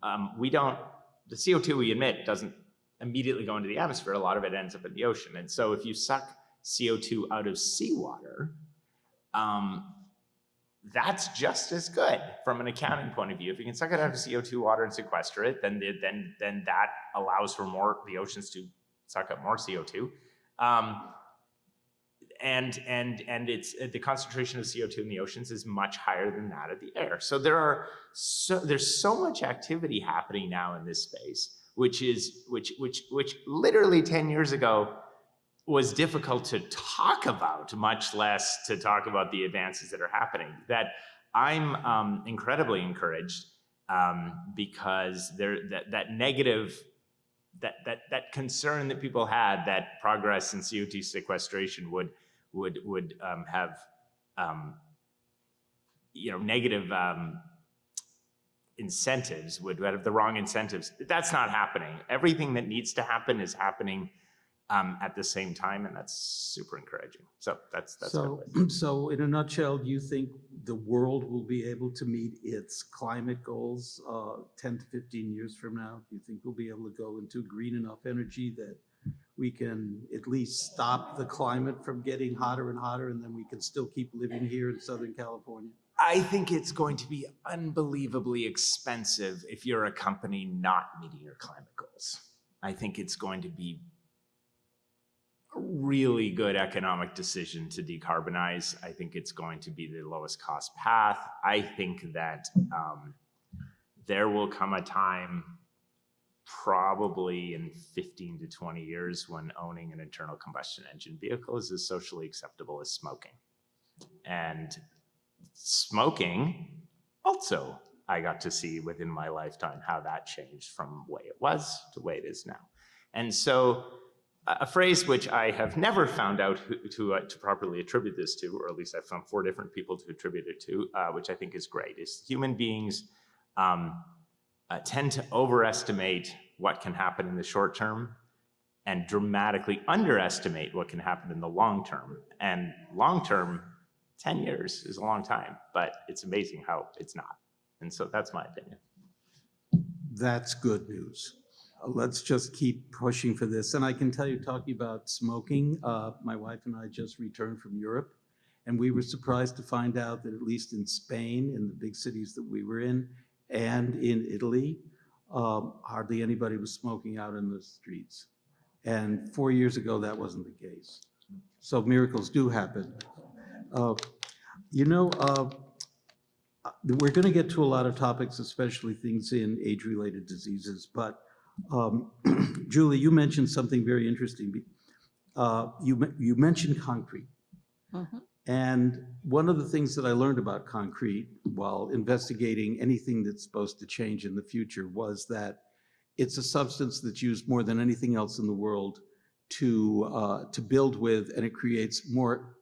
The CO2 we emit doesn't immediately go into the atmosphere. A lot of it ends up in the ocean. And so if you suck CO2 out of seawater, that's just as good from an accounting point of view. If you can suck it out of CO2 water and sequester it, then that allows for the oceans to suck up more CO2. And it's the concentration of CO2 in the oceans is much higher than that of the air. So there's so much activity happening now in this space, which literally 10 years ago was difficult to talk about, much less to talk about the advances that are happening, that I'm incredibly encouraged because that concern that people had that progress in CO2 sequestration would have negative incentives, would have the wrong incentives. That's not happening. Everything that needs to happen is happening at the same time, and that's super encouraging. So that's so in a nutshell, do you think the world will be able to meet its climate goals 10 to 15 years from now? Do you think we'll be able to go into green enough energy that we can at least stop the climate from getting hotter and hotter, and then we can still keep living here in Southern California? I think it's going to be unbelievably expensive if you're a company not meeting your climate goals. I think it's going to be a really good economic decision to decarbonize. I think it's going to be the lowest cost path. I think that there will come a time, probably in 15 to 20 years, when owning an internal combustion engine vehicle is as socially acceptable as smoking. And smoking, also, I got to see within my lifetime how that changed from the way it was to the way it is now. And so a phrase which I have never found out to properly attribute this to, or at least I've found 4 different people to attribute it to, which I think is great, is human beings tend to overestimate what can happen in the short term and dramatically underestimate what can happen in the long term. And long term, 10 years is a long time, but it's amazing how it's not. And so that's my opinion. That's good news. Let's just keep pushing for this. And I can tell you, talking about smoking, my wife and I just returned from Europe, and we were surprised to find out that at least in Spain, in the big cities that we were in, and in Italy, hardly anybody was smoking out in the streets. And 4 years ago, that wasn't the case. So miracles do happen. We're going to get to a lot of topics, especially things in age-related diseases, but Julie, you mentioned something very interesting. You mentioned concrete. Mm-hmm. And one of the things that I learned about concrete while investigating anything that's supposed to change in the future was that it's a substance that's used more than anything else in the world to build with, and it creates more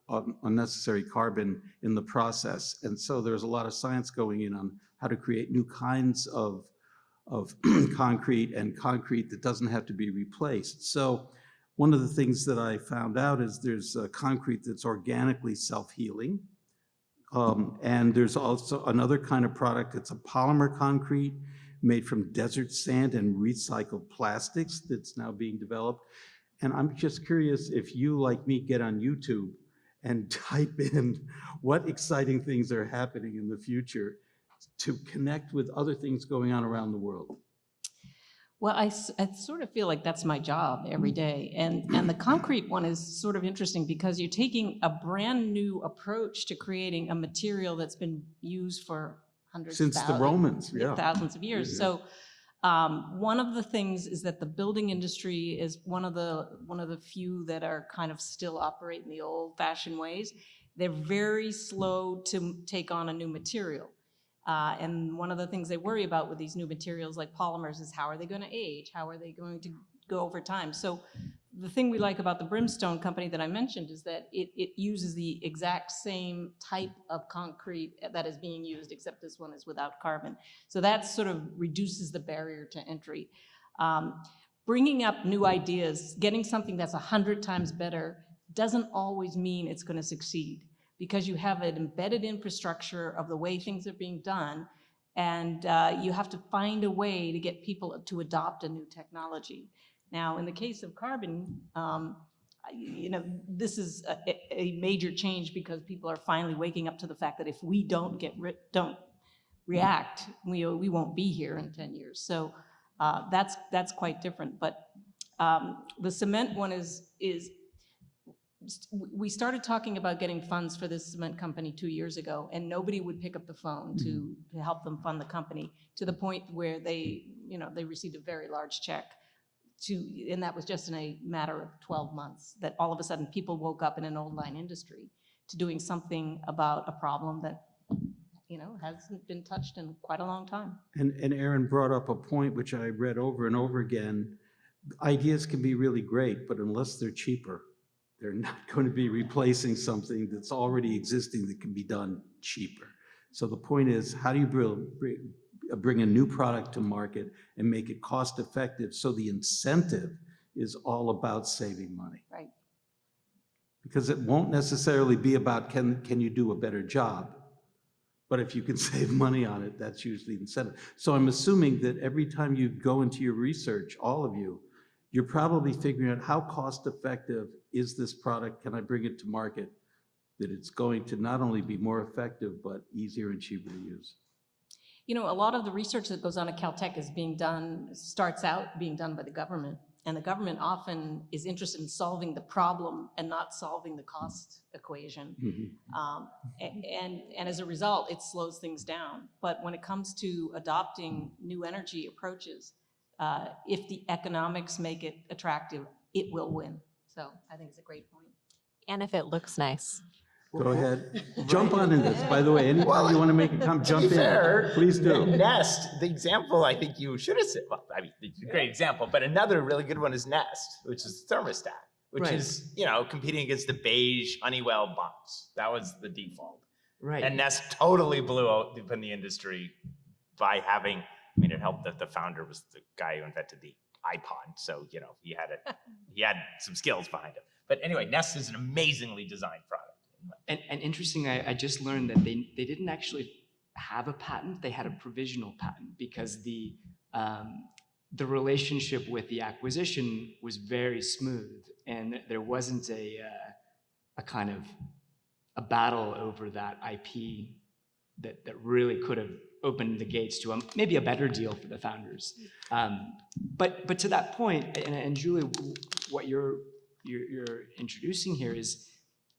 unnecessary carbon in the process. And so there's a lot of science going in on how to create new kinds of concrete, and concrete that doesn't have to be replaced. So one of the things that I found out is there's concrete that's organically self-healing. And there's also another kind of product. It's a polymer concrete made from desert sand and recycled plastics that's now being developed. And I'm just curious if you, like me, get on YouTube and type in what exciting things are happening in the future to connect with other things going on around the world. Well, I sort of feel like that's my job every day. And the concrete one is sort of interesting because you're taking a brand new approach to creating a material that's been used for hundreds, since the Romans, yeah, thousands of years. Yeah. So one of the things is that the building industry is one of the few that are kind of still operate in the old-fashioned ways. They're very slow to take on a new material. And one of the things they worry about with these new materials like polymers is how are they going to age? How are they going to go over time? So the thing we like about the Brimstone company that I mentioned is that it uses the exact same type of concrete that is being used, except this one is without carbon. So that sort of reduces the barrier to entry. Bringing up new ideas, getting something that's 100 times better doesn't always mean it's going to succeed. because you have an embedded infrastructure of the way things are being done, and you have to find a way to get people to adopt a new technology. Now, in the case of carbon, this is a major change because people are finally waking up to the fact that if we don't react, we won't be here in 10 years. So that's quite different. But the cement one is we started talking about getting funds for this cement company 2 years ago, and nobody would pick up the phone to help them fund the company, to the point where they received a very large check. And that was just in a matter of 12 months, that all of a sudden people woke up in an old line industry to doing something about a problem that hasn't been touched in quite a long time. And Aaron brought up a point which I read over and over again. Ideas can be really great, but unless they're cheaper, they're not going to be replacing something that's already existing that can be done cheaper. So the point is, how do you bring a new product to market and make it cost effective, so the incentive is all about saving money? Right. Because it won't necessarily be about can you do a better job, but if you can save money on it, that's usually the incentive. So I'm assuming that every time you go into your research, all of you, you're probably figuring out how cost effective is this product, can I bring it to market, that it's going to not only be more effective, but easier and cheaper to use. A lot of the research that goes on at Caltech starts out being done by the government, and the government often is interested in solving the problem and not solving the cost equation. And as a result, it slows things down. But when it comes to adopting new energy approaches, if the economics make it attractive, it will win. So I think it's a great point. And if it looks nice. Go ahead. Jump on in this. By the way, anytime you want to make a comment, jump in. Fair, Please do. Nest, the example I think you should have said, well, I mean, it's a great example, but another really good one is Nest, which is thermostat, which is, competing against the beige Honeywell box. That was the default. Right. And Nest totally blew up in the industry by having, it helped that the founder was the guy who invented the iPod. So, he had some skills behind him. But anyway, Nest is an amazingly designed product. And interesting, I just learned that they didn't actually have a patent. They had a provisional patent because the relationship with the acquisition was very smooth, and there wasn't a kind of a battle over that IP that really could have opened the gates to maybe a better deal for the founders. But to that point, and Julie, what you're introducing here is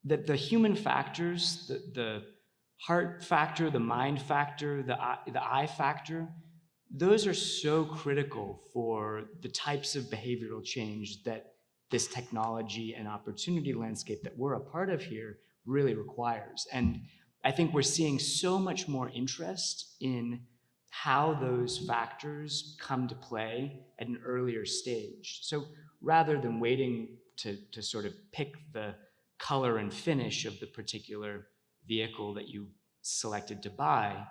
that the human factors, the heart factor, the mind factor, the eye factor, those are so critical for the types of behavioral change that this technology and opportunity landscape that we're a part of here really requires. And I think we're seeing so much more interest in how those factors come to play at an earlier stage. So rather than waiting to sort of pick the color and finish of the particular vehicle that you selected to buy,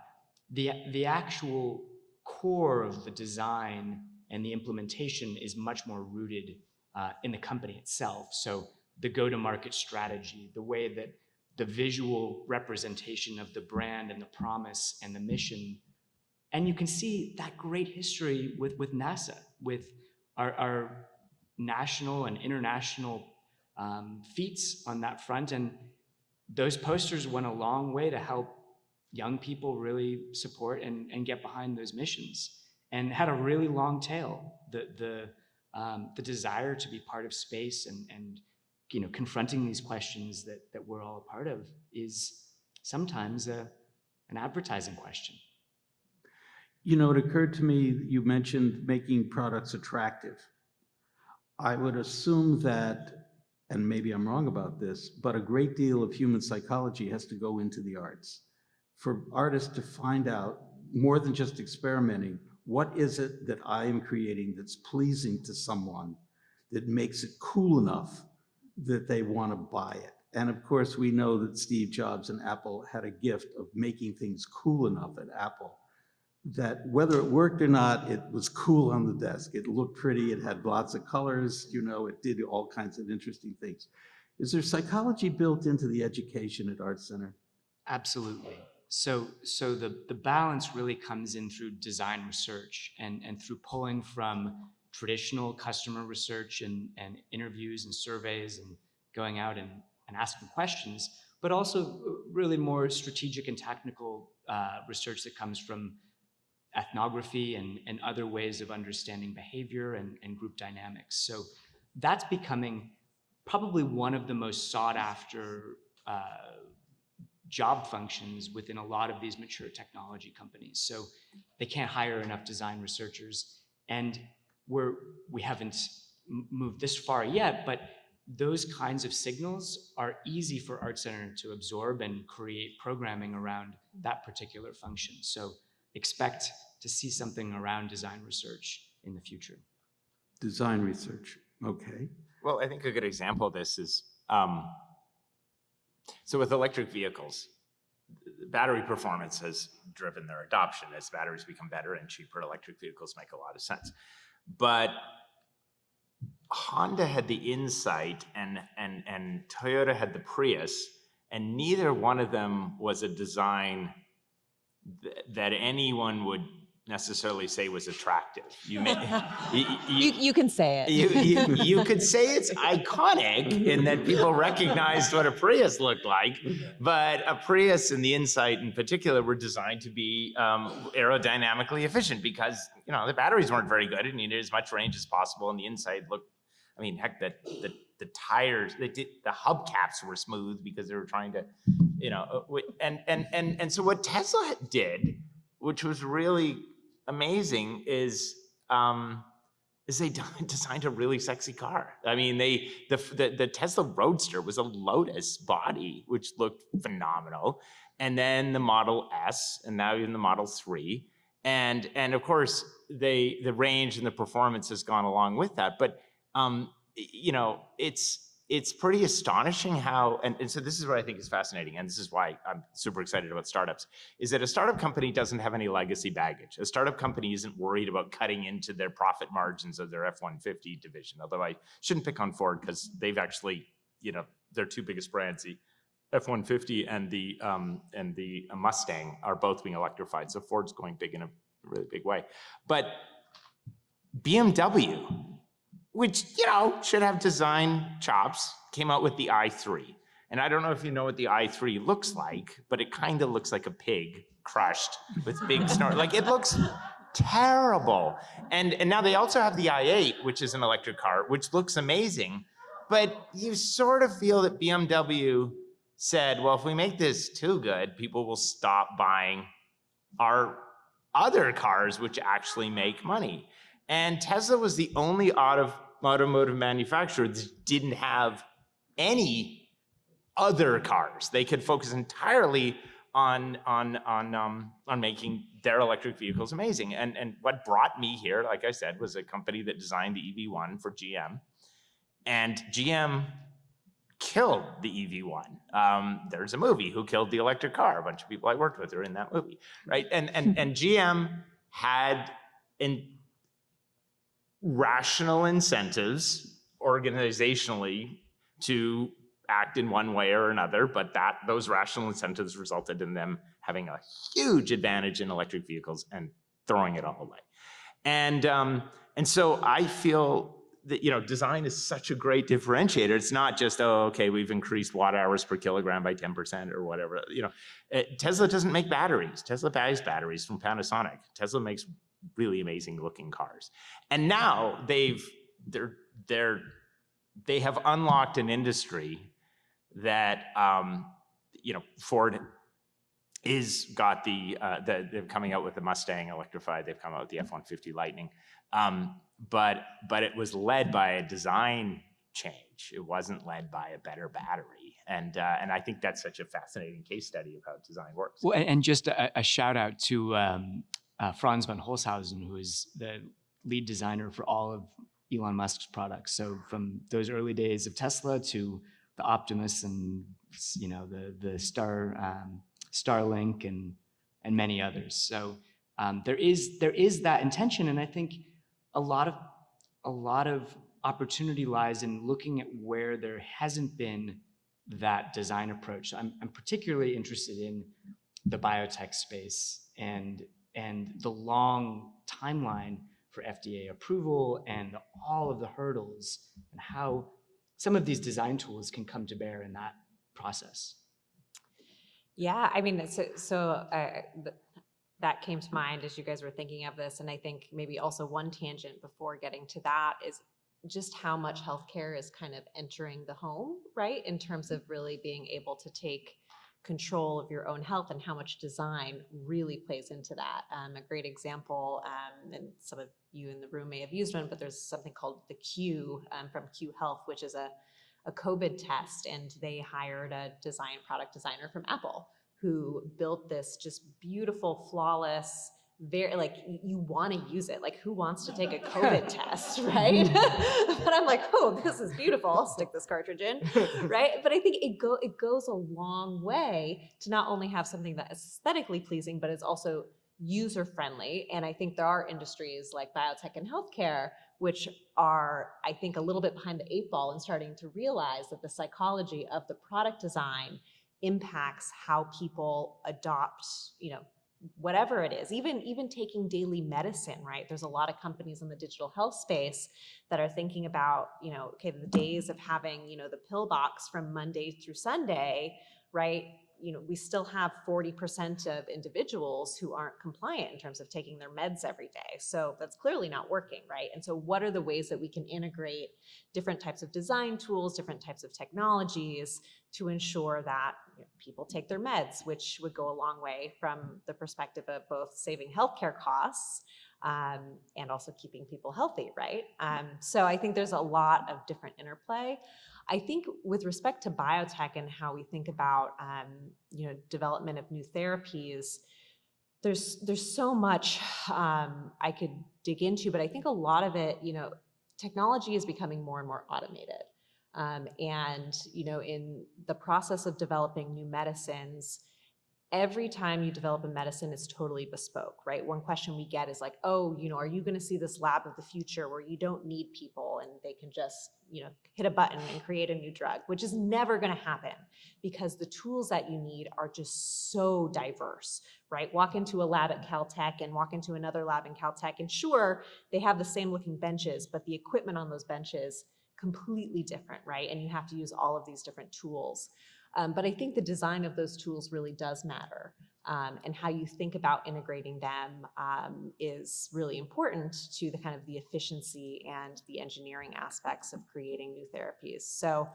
the actual core of the design and the implementation is much more rooted in the company itself. So the go-to-market strategy, the way that the visual representation of the brand and the promise and the mission. And you can see that great history with NASA, with our national and international feats on that front. And those posters went a long way to help young people really support and get behind those missions, and had a really long tail. The desire to be part of space and confronting these questions that we're all a part of is sometimes an advertising question. It occurred to me, you mentioned making products attractive. I would assume that, and maybe I'm wrong about this, but a great deal of human psychology has to go into the arts. For artists to find out, more than just experimenting, what is it that I am creating that's pleasing to someone, that makes it cool enough that they want to buy it. And of course, we know that Steve Jobs and Apple had a gift of making things cool enough at Apple that whether it worked or not, it was cool on the desk. It looked pretty, it had lots of colors, it did all kinds of interesting things. Is there psychology built into the education at Art Center? Absolutely. So the balance really comes in through design research and through pulling from traditional customer research and interviews and surveys and going out and asking questions, but also really more strategic and technical research that comes from ethnography and other ways of understanding behavior and group dynamics. So that's becoming probably one of the most sought after job functions within a lot of these mature technology companies. So they can't hire enough design researchers, and we haven't moved this far yet, but those kinds of signals are easy for Art Center to absorb and create programming around that particular function. So expect to see something around design research in the future. Design research, okay. Well, I think a good example of this is, so with electric vehicles, battery performance has driven their adoption. As batteries become better and cheaper, electric vehicles make a lot of sense. But Honda had the Insight and Toyota had the Prius, and neither one of them was a design that anyone would necessarily say was attractive. You can say it. you could say it's iconic in that people recognized what a Prius looked like, but a Prius and the Insight in particular were designed to be aerodynamically efficient because the batteries weren't very good. It needed as much range as possible, and the Insight looked, I mean, heck, the tires, the hubcaps were smooth because they were trying to, and so what Tesla did, which was really amazing, is they designed a really sexy car. I mean, the Tesla Roadster was a Lotus body, which looked phenomenal, and then the Model S, and now even the Model 3, and of course the range and the performance has gone along with that, but it's pretty astonishing how, and so this is what I think is fascinating, and this is why I'm super excited about startups, is that a startup company doesn't have any legacy baggage. A startup company isn't worried about cutting into their profit margins of their F-150 division, although I shouldn't pick on Ford because they've actually, their two biggest brands, the F-150 and the Mustang, are both being electrified, so Ford's going big in a really big way. But BMW, which, should have design chops, came out with the i3. And I don't know if you know what the i3 looks like, but it kind of looks like a pig crushed with big snort. Like, it looks terrible. And now they also have the i8, which is an electric car, which looks amazing. But you sort of feel that BMW said, well, if we make this too good, people will stop buying our other cars, which actually make money. And Tesla was the only automotive manufacturer that didn't have any other cars. They could focus entirely on making their electric vehicles amazing. And what brought me here, like I said, was a company that designed the EV1 for GM. And GM killed the EV1. There's a movie, Who Killed the Electric Car? A bunch of people I worked with are in that movie, right? And GM had rational incentives organizationally to act in one way or another, but those rational incentives resulted in them having a huge advantage in electric vehicles and throwing it all away. And so I feel that design is such a great differentiator. It's not just, oh, okay, we've increased watt hours per kilogram by 10% or whatever. Tesla doesn't make batteries. Tesla buys batteries from Panasonic. Tesla makes really amazing looking cars. And now they have unlocked an industry that Ford is got they're coming out with the Mustang electrified. They've come out with the F-150 Lightning, but it was led by a design change. It wasn't led by a better battery, and I think that's such a fascinating case study of how design works. Well, and just a shout out to Franz von Holzhausen, who is the lead designer for all of Elon Musk's products. So from those early days of Tesla to the Optimus and the Starlink and many others. So there is that intention, and I think a lot of opportunity lies in looking at where there hasn't been that design approach. I'm particularly interested in the biotech space and the long timeline for FDA approval and all of the hurdles and how some of these design tools can come to bear in that process. Yeah, I mean, that came to mind as you guys were thinking of this. And I think maybe also one tangent before getting to that is just how much healthcare is kind of entering the home, right? In terms of really being able to take control of your own health and how much design really plays into that. A great example, and some of you in the room may have used one, but there's something called the Q from Q Health, which is a COVID test, and they hired a product designer from Apple who built this just beautiful, flawless, very, like, you want to use it. Like, who wants to take a COVID test, right? But I'm like, oh, this is beautiful. I'll stick this cartridge in, right? But I think it goes a long way to not only have something that is aesthetically pleasing, but it's also user-friendly. And I think there are industries like biotech and healthcare, which are, I think, a little bit behind the 8 ball and starting to realize that the psychology of the product design impacts how people adopt, whatever it is, even taking daily medicine, right? There's a lot of companies in the digital health space that are thinking about, okay, the days of having, the pill box from Monday through Sunday, right? We still have 40% of individuals who aren't compliant in terms of taking their meds every day. So that's clearly not working, right? And so what are the ways that we can integrate different types of design tools, different types of technologies to ensure that people take their meds, which would go a long way from the perspective of both saving healthcare costs and also keeping people healthy, right? So I think there's a lot of different interplay. I think with respect to biotech and how we think about development of new therapies, there's so much I could dig into, but I think a lot of it, technology is becoming more and more automated. And in the process of developing new medicines, every time you develop a medicine, it's totally bespoke, right? One question we get is like, oh, are you going to see this lab of the future where you don't need people and they can just, hit a button and create a new drug, which is never going to happen because the tools that you need are just so diverse, right? Walk into a lab at Caltech and walk into another lab in Caltech, and sure, they have the same looking benches, but the equipment on those benches completely different, right? And you have to use all of these different tools. But I think the design of those tools really does matter. And how you think about integrating them is really important to the kind of the efficiency and the engineering aspects of creating new therapies. So,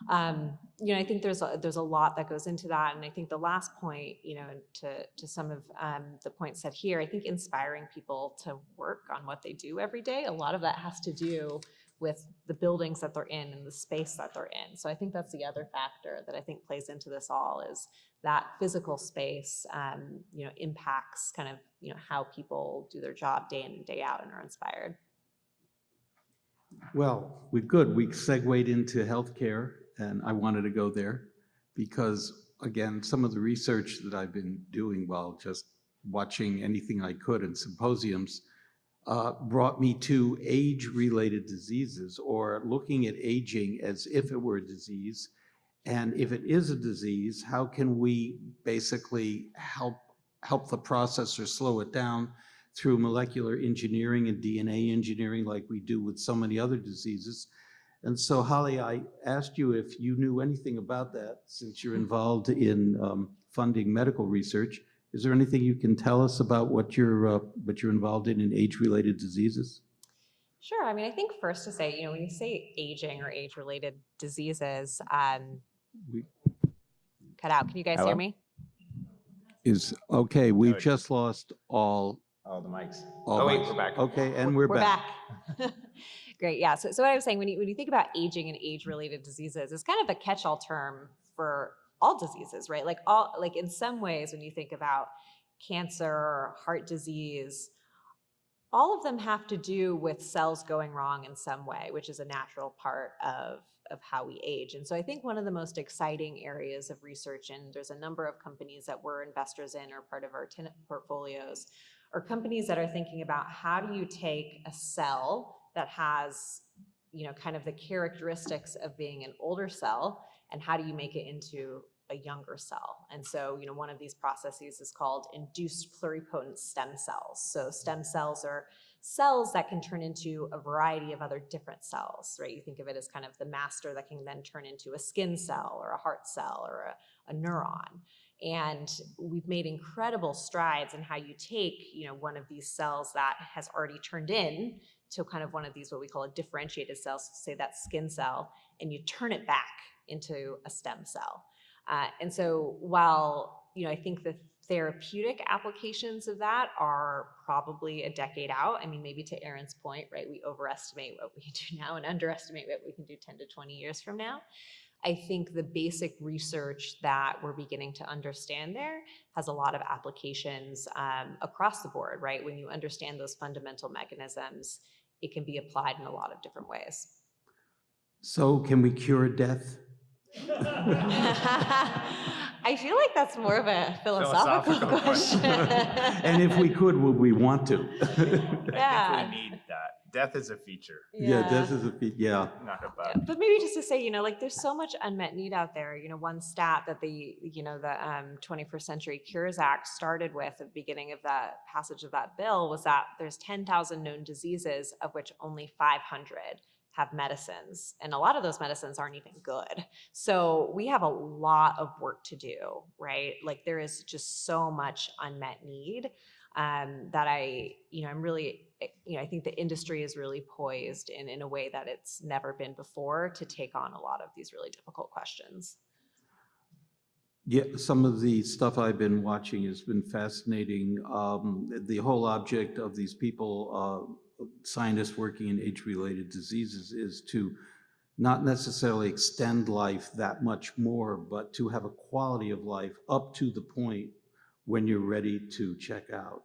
I think there's a lot that goes into that. And I think the last point, to some of the points said here, I think inspiring people to work on what they do every day, a lot of that has to do with the buildings that they're in and the space that they're in. So I think that's the other factor that I think plays into this all, is that physical space, impacts kind of, how people do their job day in and day out and are inspired. Well, we segued into healthcare, and I wanted to go there because, again, some of the research that I've been doing while just watching anything I could in symposiums brought me to age-related diseases, or looking at aging as if it were a disease. And if it is a disease, how can we basically help the process or slow it down through molecular engineering and DNA engineering like we do with so many other diseases? And so, Holly, I asked you if you knew anything about that, since you're involved in funding medical research. Is there anything you can tell us about what you're involved in age-related diseases? Sure. I mean, I think first to say, when you say aging or age-related diseases, cut out. Can you guys hear me? Okay. We've just lost all Oh, the mics. all Oh, wait, mics. we're back. Okay, and we're back. Great. Yeah. So what I was saying, when you think about aging and age-related diseases, it's kind of a catch-all term for all diseases, right? Like in some ways, when you think about cancer, heart disease, all of them have to do with cells going wrong in some way, which is a natural part of how we age. And so I think one of the most exciting areas of research, and there's a number of companies that we're investors in or part of our tenant portfolios, are companies that are thinking about how do you take a cell that has kind of the characteristics of being an older cell and how do you make it into a younger cell. And so, one of these processes is called induced pluripotent stem cells. So stem cells are cells that can turn into a variety of other different cells, right? You think of it as kind of the master that can then turn into a skin cell or a heart cell or a neuron. And we've made incredible strides in how you take, one of these cells that has already turned in to kind of one of these, what we call a differentiated cell, so say that skin cell, and you turn it back into a stem cell. And so while, I think the therapeutic applications of that are probably a decade out. I mean, maybe to Aaron's point, right? We overestimate what we can do now and underestimate what we can do 10 to 20 years from now. I think the basic research that we're beginning to understand there has a lot of applications across the board, right? When you understand those fundamental mechanisms, it can be applied in a lot of different ways. So can we cure death? I feel like that's more of a philosophical question. And if we could, would we want to? Yeah. I think we need that. Death is a feature, Death is a feature, yeah. not a bug. But maybe just to say, there's so much unmet need out there. One stat that the 21st Century Cures Act started with at the beginning of the passage of that bill was that there's 10,000 known diseases, of which only 500 have medicines. And a lot of those medicines aren't even good. So we have a lot of work to do, right? Like there is just so much unmet need that I'm really, I think the industry is really poised in a way that it's never been before to take on a lot of these really difficult questions. Yeah, some of the stuff I've been watching has been fascinating. The whole object of these people, scientists working in age-related diseases, is to not necessarily extend life that much more, but to have a quality of life up to the point when you're ready to check out,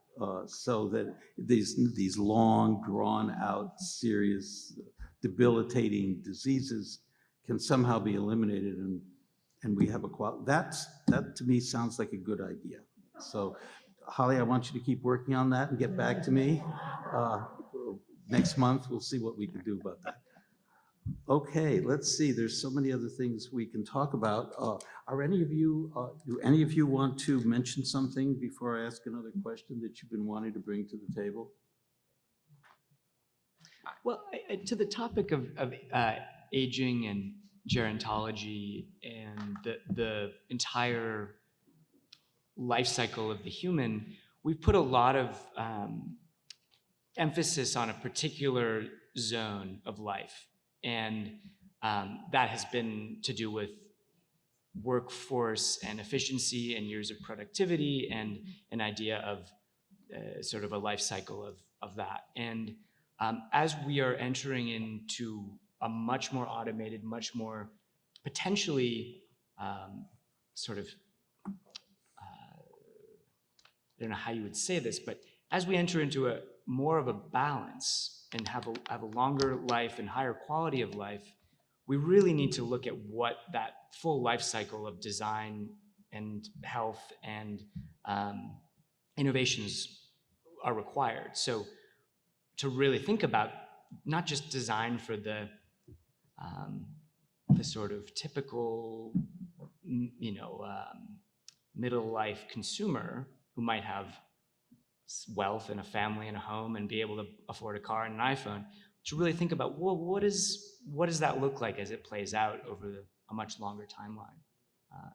so that these long, drawn-out, serious, debilitating diseases can somehow be eliminated, and we have a quality. That to me sounds like a good idea. So, Holly, I want you to keep working on that and get back to me. Next month, we'll see what we can do about that. Okay, let's see. There's so many other things we can talk about. Are any of you, do any of you want to mention something before I ask another question that you've been wanting to bring to the table? Well, to the topic of aging and gerontology and the entire life cycle of the human, we've put a lot of emphasis on a particular zone of life. And that has been to do with workforce and efficiency and years of productivity and an idea of sort of a life cycle of that. And as we are entering into a much more automated, much more potentially sort of, I don't know how you would say this, but as we enter into a more of a balance and have a longer life and higher quality of life, we really need to look at what that full life cycle of design and health and innovations are required. So to really think about not just design for the sort of typical, middle life consumer who might have wealth and a family and a home and be able to afford a car and an iPhone, to really think about, well, what does that look like as it plays out over a much longer timeline?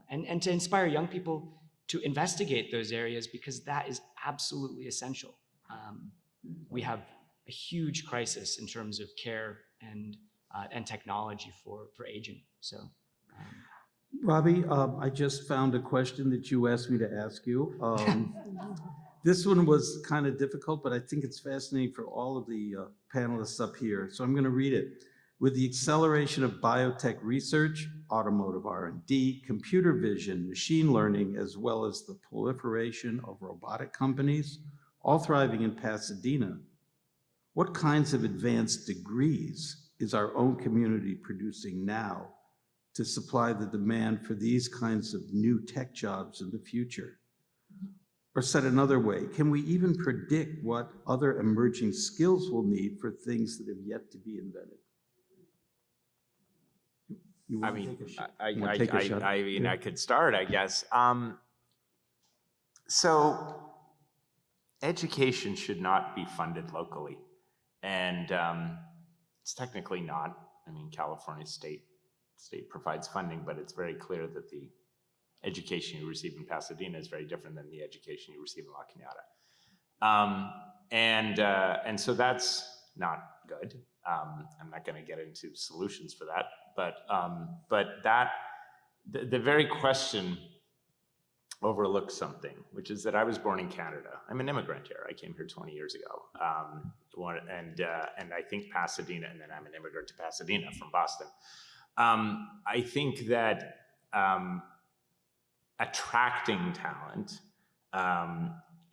And to inspire young people to investigate those areas, because that is absolutely essential. We have a huge crisis in terms of care and technology for aging. So, Robbie, I just found a question that you asked me to ask you. This one was kind of difficult, but I think it's fascinating for all of the panelists up here. So I'm going to read it. With the acceleration of biotech research, automotive R&D, computer vision, machine learning, as well as the proliferation of robotic companies, all thriving in Pasadena, what kinds of advanced degrees is our own community producing now to supply the demand for these kinds of new tech jobs in the future? Or said another way, can we even predict what other emerging skills we'll need for things that have yet to be invented? You I wanna mean, take a shot? I, You wanna I, take a shot? I mean, Yeah. I could start, I guess. So education should not be funded locally. And it's technically not. I mean, California state provides funding, but it's very clear that the education you receive in Pasadena is very different than the education you receive in La Cañada. And so that's not good. I'm not going to get into solutions for that, but that the very question overlooks something, which is that I was born in Canada. I'm an immigrant here. I came here 20 years ago, and I think Pasadena, and then I'm an immigrant to Pasadena from Boston. I think that attracting talent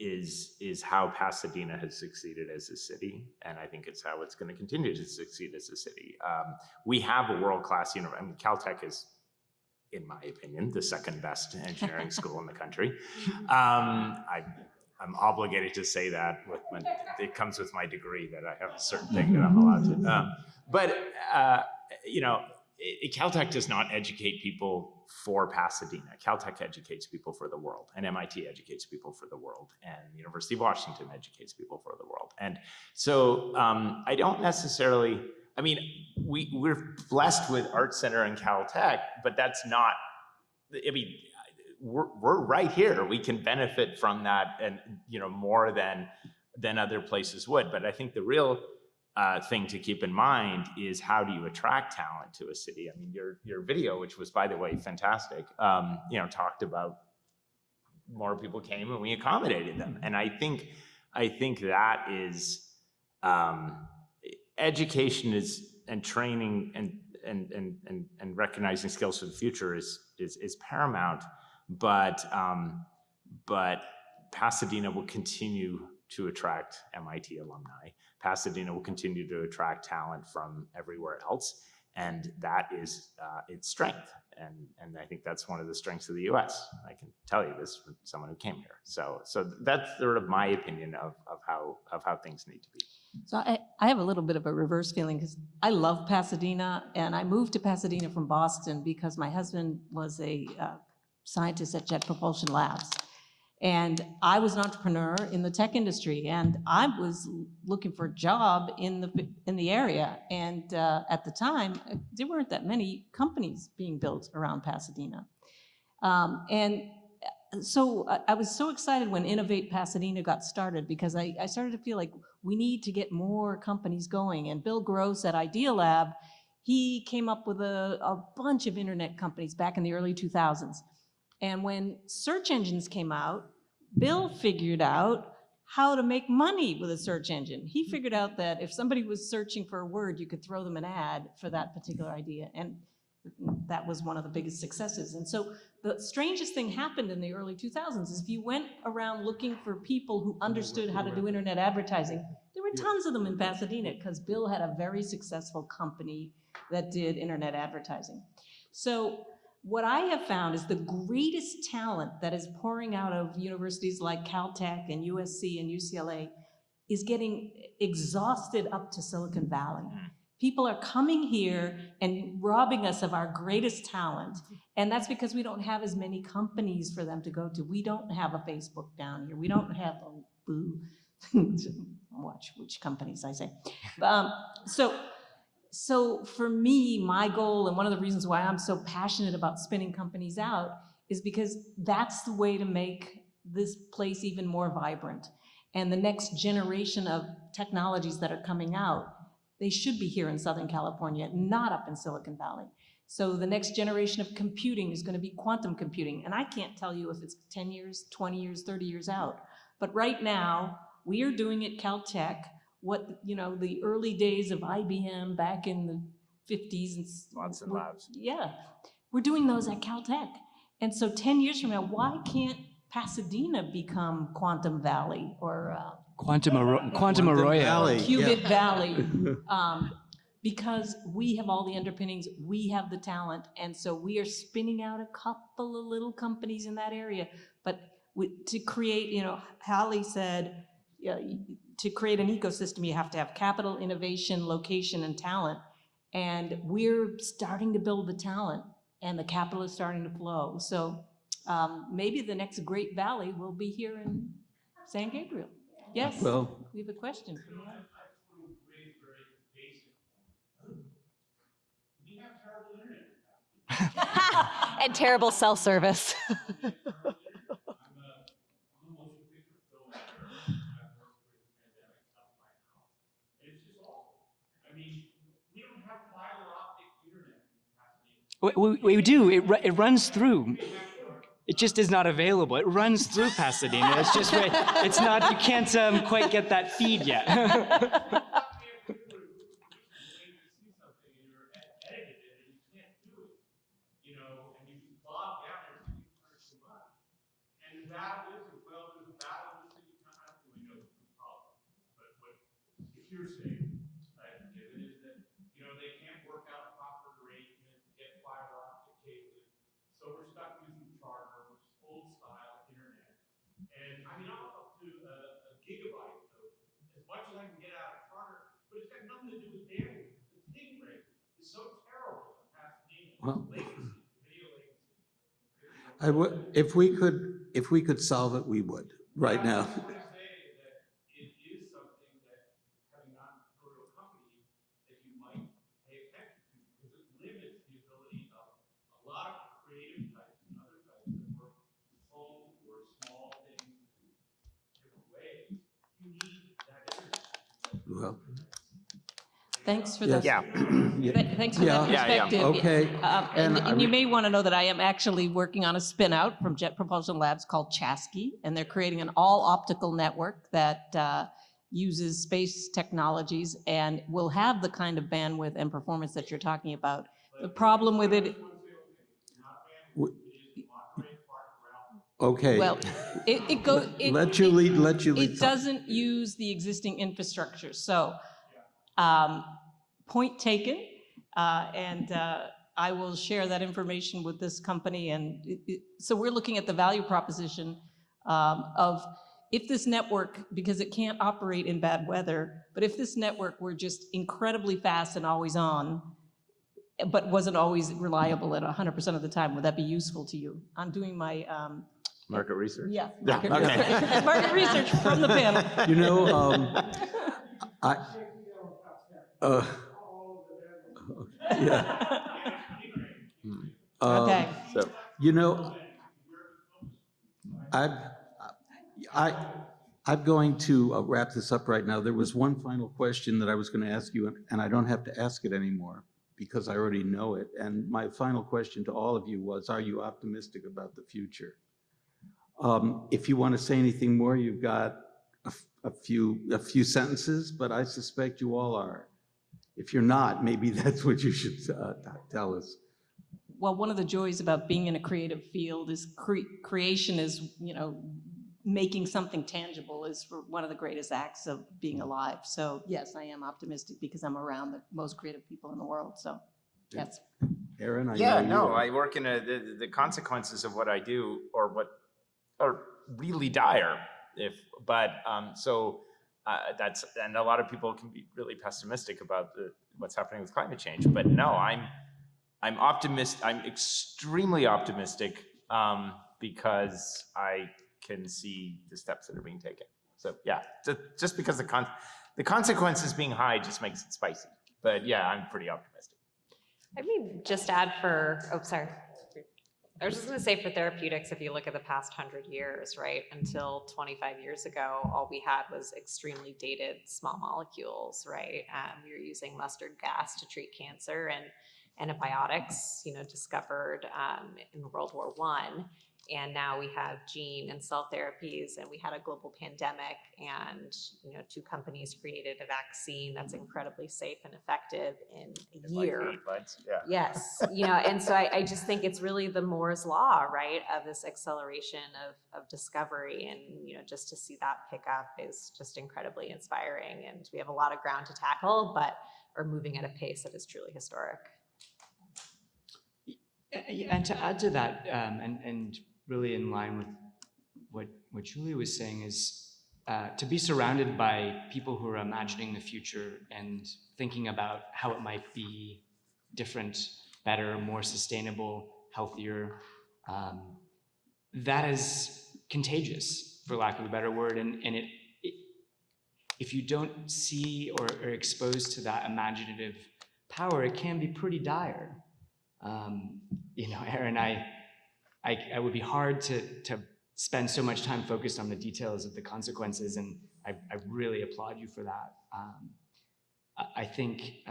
is how Pasadena has succeeded as a city, and I think it's how it's going to continue to succeed as a city. We have a world-class university. I mean, Caltech is, in my opinion, the second best engineering school in the country. I'm obligated to say that. It comes with my degree that I have a certain thing that I'm allowed to. But Caltech does not educate people for Pasadena. Caltech educates people for the world, and MIT educates people for the world, and the University of Washington educates people for the world. And so I don't necessarily, I mean, we're blessed with Art Center and Caltech, but that's not, I mean, we're right here. We can benefit from that, and more than other places would. But I think the real thing to keep in mind is, how do you attract talent to a city? I mean, your video, which was, by the way, fantastic, talked about more people came and we accommodated them. And I think that is education and training and recognizing skills for the future is paramount. But Pasadena will continue to attract MIT alumni. Pasadena will continue to attract talent from everywhere else, and that is its strength. And I think that's one of the strengths of the U.S. I can tell you this from someone who came here. So that's sort of my opinion of how things need to be. So I have a little bit of a reverse feeling, because I love Pasadena, and I moved to Pasadena from Boston because my husband was a scientist at Jet Propulsion Labs. And I was an entrepreneur in the tech industry, and I was looking for a job in the area. And at the time, there weren't that many companies being built around Pasadena. And so I was so excited when Innovate Pasadena got started, because I started to feel like we need to get more companies going. And Bill Gross at Idea Lab, he came up with a bunch of internet companies back in the early 2000s. And when search engines came out, Bill figured out how to make money with a search engine. He figured out that if somebody was searching for a word, you could throw them an ad for that particular idea. And that was one of the biggest successes. And so the strangest thing happened in the early 2000s is, if you went around looking for people who understood how to do internet advertising, there were tons of them in Pasadena, because Bill had a very successful company that did internet advertising. So what I have found is the greatest talent that is pouring out of universities like Caltech and USC and UCLA is getting exhausted up to Silicon Valley. People are coming here and robbing us of our greatest talent. And that's because we don't have as many companies for them to go to. We don't have a Facebook down here. We don't have a watch which companies I say. So for me, my goal, and one of the reasons why I'm so passionate about spinning companies out, is because that's the way to make this place even more vibrant. And the next generation of technologies that are coming out, they should be here in Southern California, not up in Silicon Valley. So the next generation of computing is going to be quantum computing. And I can't tell you if it's 10 years, 20 years, 30 years out. But right now, we are doing at Caltech what, the early days of IBM back in the 50s. And Lots and labs. Yeah, we're doing those at Caltech. And so 10 years from now, why can't Pasadena become Quantum Valley or Quantum Arroyo. Qubit Valley? Because we have all the underpinnings, we have the talent, and so we are spinning out a couple of little companies in that area. But to create, Hallie said, to create an ecosystem, you have to have capital, innovation, location, and talent. And we're starting to build the talent, and the capital is starting to flow. So maybe the next Great Valley will be here in San Gabriel. Yes, Well, we have a question from the audience. And terrible cell service. We do. It runs through. It just is not available. It runs through Pasadena. It's just it's not. You can't quite get that feed yet. Well, if we could solve it, we would right now. Well, Thanks for yes. that. Thanks for that Yeah. perspective. Okay. And you may want to know that I am actually working on a spin out from Jet Propulsion Labs called Chasqui, and they're creating an all optical network that uses space technologies and will have the kind of bandwidth and performance that you're talking about. The problem with it, Okay. well, it goes. Let you lead. It doesn't use the existing infrastructure. So, point taken. And I will share that information with this company. And so we're looking at the value proposition of if this network, because it can't operate in bad weather, but if this network were just incredibly fast and always on, but wasn't always reliable at 100% of the time, would that be useful to you? I'm doing my Market research? Yeah. Okay. Market research from the panel. You know, yeah. Okay. So, You know, I'm going to wrap this up right now. There was one final question that I was going to ask you, and I don't have to ask it anymore because I already know it. And my final question to all of you was, are you optimistic about the future? If you want to say anything more, you've got a few sentences, but I suspect you all are. If you're not, maybe that's what you should tell us. Well, one of the joys about being in a creative field is creation is, making something tangible is one of the greatest acts of being alive. So yes, I am optimistic because I'm around the most creative people in the world. So yes. Aaron, I work in the consequences of what I do are really dire. That's, and a lot of people can be really pessimistic about what's happening with climate change. But no, I'm optimistic. I'm extremely optimistic because I can see the steps that are being taken. So yeah, just because the consequences being high just makes it spicy. But yeah, I'm pretty optimistic. I mean, just add sorry. I was just going to say for therapeutics, if you look at the past 100 years, right, until 25 years ago, all we had was extremely dated small molecules, right? We were using mustard gas to treat cancer and antibiotics, discovered in World War I. And now we have gene and cell therapies, and we had a global pandemic, and 2 companies created a vaccine that's incredibly safe and effective in a year. Like 8 months, yeah. Yes, and so I just think it's really the Moore's law, right, of this acceleration of discovery, and just to see that pick up is just incredibly inspiring. And we have a lot of ground to tackle, but are moving at a pace that is truly historic. And to add to that, and really in line with what Julie was saying, is to be surrounded by people who are imagining the future and thinking about how it might be different, better, more sustainable, healthier. That is contagious, for lack of a better word, and if you don't see or are exposed to that imaginative power, it can be pretty dire. Aaron, I would be hard to spend so much time focused on the details of the consequences, and I really applaud you for that. I think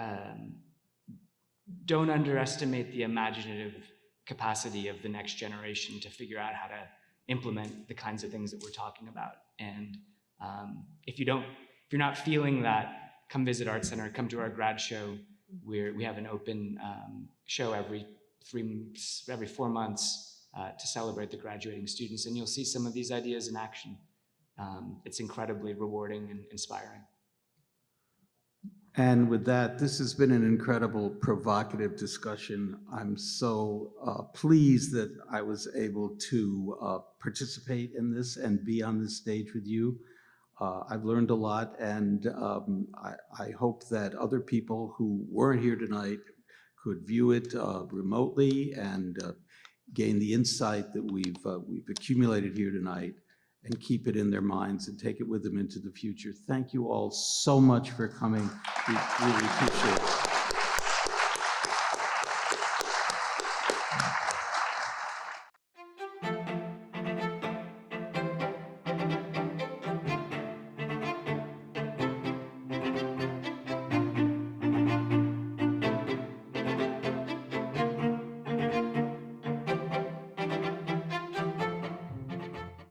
don't underestimate the imaginative capacity of the next generation to figure out how to implement the kinds of things that we're talking about. And if you're not feeling that, come visit Art Center, come to our grad show. We have an open show every 4 months to celebrate the graduating students, and you'll see some of these ideas in action. It's incredibly rewarding and inspiring. And with that, this has been an incredible, provocative discussion. I'm so pleased that I was able to participate in this and be on this stage with you. I've learned a lot, and I hope that other people who weren't here tonight could view it remotely and gain the insight that we've accumulated here tonight and keep it in their minds and take it with them into the future. Thank you all so much for coming. We really appreciate it.